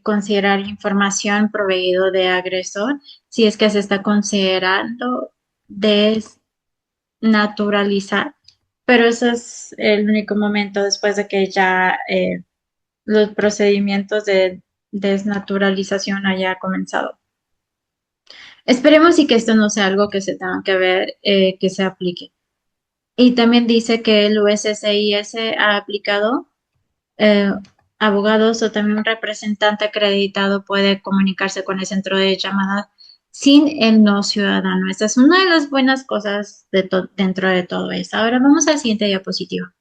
considerar información proveído de agresor si es que se está considerando desnaturalizar. Pero eso es el único momento después de que ya los procedimientos de desnaturalización haya comenzado. Esperemos y que esto no sea algo que se tenga que ver, que se aplique. Y también dice que el USCIS ha aplicado eh, abogados o también un representante acreditado puede comunicarse con el centro de llamada sin el no ciudadano. Esta es una de las buenas cosas dentro de todo esto. Ahora vamos al siguiente diapositiva.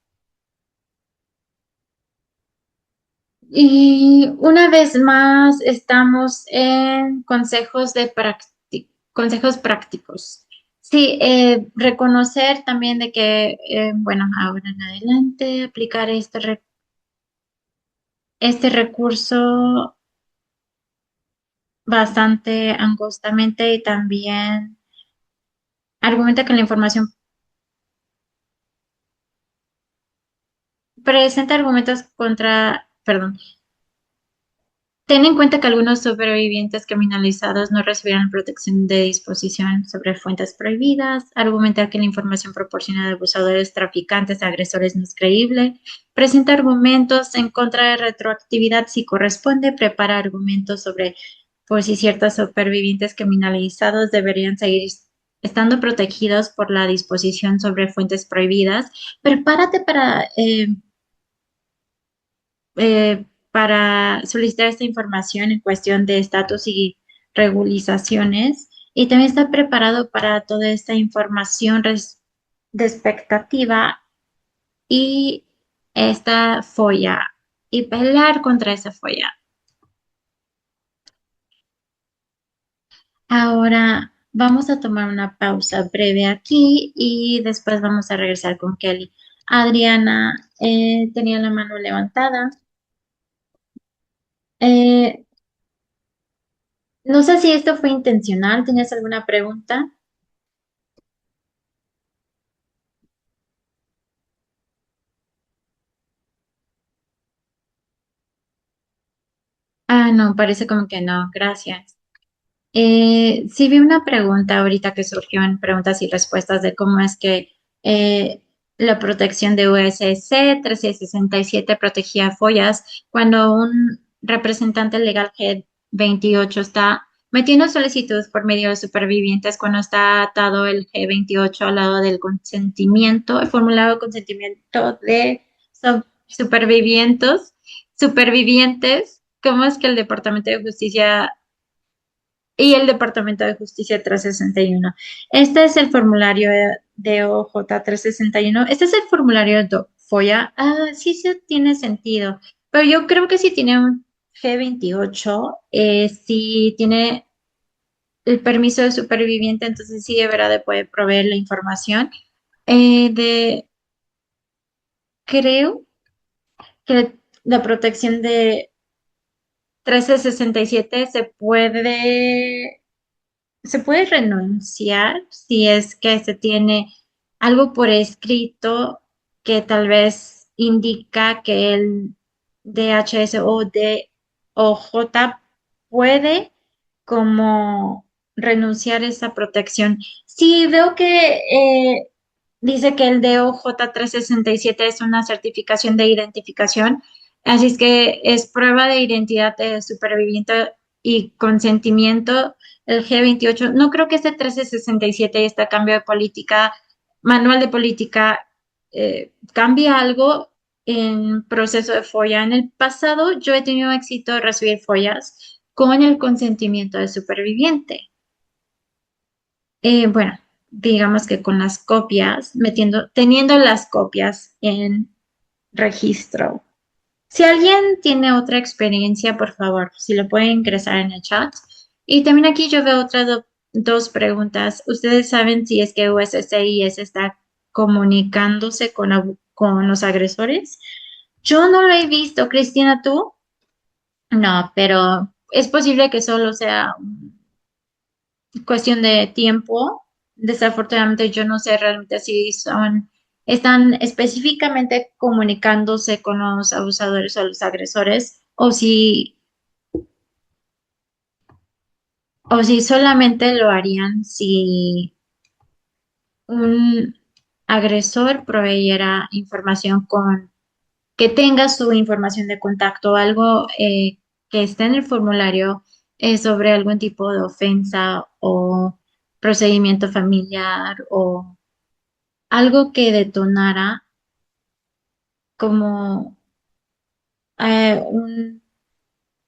Y una vez más estamos en consejos prácticos. Sí, reconocer también de que, bueno, ahora en adelante aplicar este recurso bastante angostamente y también argumenta que la información presenta argumentos perdón. Ten en cuenta que algunos sobrevivientes criminalizados no recibieron protección de disposición sobre fuentes prohibidas, argumentar que la información proporcionada de abusadores, traficantes, agresores no es creíble, presenta argumentos en contra de retroactividad si corresponde, prepara argumentos sobre por si ciertos supervivientes criminalizados deberían seguir estando protegidos por la disposición sobre fuentes prohibidas. Prepárate para solicitar esta información en cuestión de estatus y regularizaciones y también está preparado para toda esta información de expectativa y esta folla. y pelear contra esa folla. Ahora vamos a tomar una pausa breve aquí y después vamos a regresar con Kelly. Adriana tenía la mano levantada. Eh, no sé si esto fue intencional. ¿Tienes alguna pregunta? Ah, no, parece como que no. Gracias. Sí vi una pregunta ahorita que surgió en preguntas y respuestas de cómo es que eh, la protección de USC 1367 protegía follas cuando un representante legal G28 está metiendo solicitud por medio de supervivientes cuando está atado el G28 al lado del consentimiento, el formulado de consentimiento de supervivientes. ¿Cómo es que el Departamento de Justicia y el Departamento de Justicia 361? Este es el formulario de OJ 361. Este es el formulario de FOIA. Ah, sí, sí tiene sentido. Pero yo creo que si tiene un G28, si tiene el permiso de superviviente, entonces sí deberá de poder proveer la información. De, creo que la protección de 1367 se puede renunciar si es que se tiene algo por escrito que tal vez indica que el DHS o DOJ puede como renunciar a esa protección. Sí, veo que dice que el DOJ 367 es una certificación de identificación, así es que es prueba de identidad de superviviente y consentimiento el G28. No creo que este 1367 y este cambio de política, manual de política, cambie algo en proceso de folla. En el pasado yo he tenido éxito de recibir follas con el consentimiento del superviviente. Bueno, digamos que con las copias, teniendo las copias en registro. Si alguien tiene otra experiencia, por favor, si lo pueden ingresar en el chat. Y también aquí yo veo otras dos preguntas. ¿Ustedes saben si es que USCIS está comunicándose con los agresores? Yo no lo he visto, Cristina, ¿tú? No, pero es posible que solo sea cuestión de tiempo. Desafortunadamente, yo no sé realmente si están específicamente comunicándose con los abusadores o los agresores, o si solamente lo harían si un agresor proveyera información que tenga su información de contacto, algo que esté en el formulario sobre algún tipo de ofensa o procedimiento familiar o algo que detonara como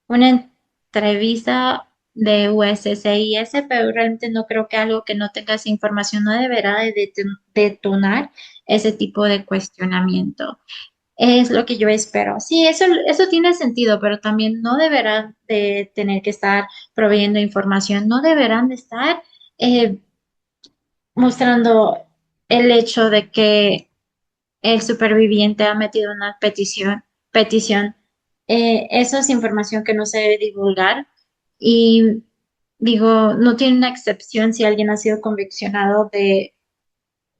una entrevista de USCIS, pero realmente no creo que algo que no tenga esa información no deberá de detonar ese tipo de cuestionamiento. Es lo que yo espero. Sí, eso tiene sentido, pero también no deberán de tener que estar proveyendo información, no deberán de estar eh, mostrando el hecho de que el superviviente ha metido una petición. Eso es información que no se debe divulgar y digo, no tiene una excepción si alguien ha sido conviccionado de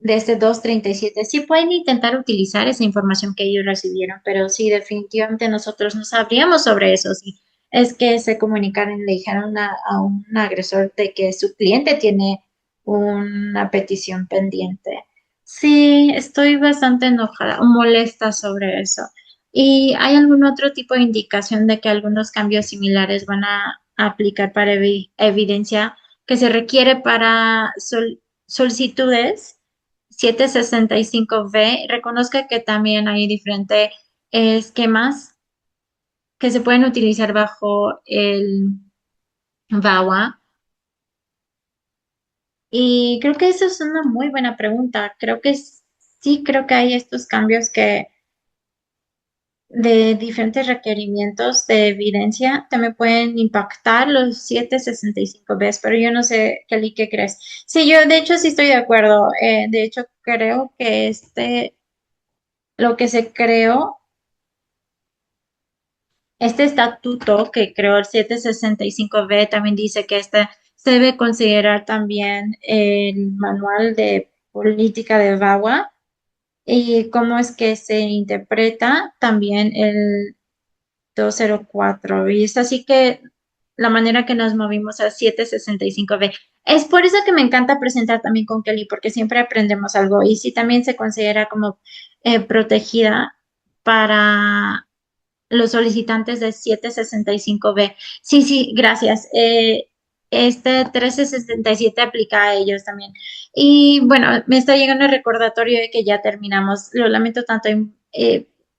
este 237. Sí pueden intentar utilizar esa información que ellos recibieron, pero sí, definitivamente nosotros no sabríamos sobre eso. Si es que se comunicaron y le dijeron a un agresor de que su cliente tiene una petición pendiente. Sí, estoy bastante enojada o molesta sobre eso. ¿Y hay algún otro tipo de indicación de que algunos cambios similares van a aplicar para evidencia que se requiere para solicitudes 765B? Reconozca que también hay diferentes esquemas que se pueden utilizar bajo el VAWA. Y creo que eso es una muy buena pregunta. Sí, creo que hay estos cambios que de diferentes requerimientos de evidencia también pueden impactar los 765Bs, pero yo no sé, Kelly, ¿qué crees? Sí, yo de hecho sí estoy de acuerdo. De hecho, creo que lo que se creó, este estatuto que creó el 765B también dice que se debe considerar también el manual de política de VAWA y cómo es que se interpreta también el 204 y es así que la manera que nos movimos a 765B. Es por eso que me encanta presentar también con Kelly, porque siempre aprendemos algo y sí también se considera como protegida para los solicitantes de 765B. Sí, sí, gracias. Este 1367 aplica a ellos también. Y bueno, me está llegando el recordatorio de que ya terminamos. Lo lamento tanto.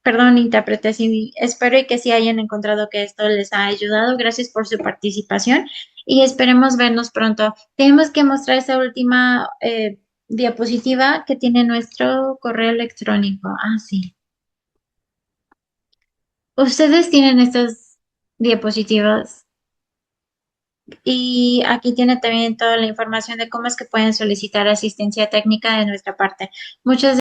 Perdón, intérprete, sí, espero y que sí hayan encontrado que esto les ha ayudado. Gracias por su participación y esperemos vernos pronto. Tenemos que mostrar esa última diapositiva que tiene nuestro correo electrónico. Ah, sí. Ustedes tienen estas diapositivas y aquí tiene también toda la información de cómo es que pueden solicitar asistencia técnica de nuestra parte. Muchas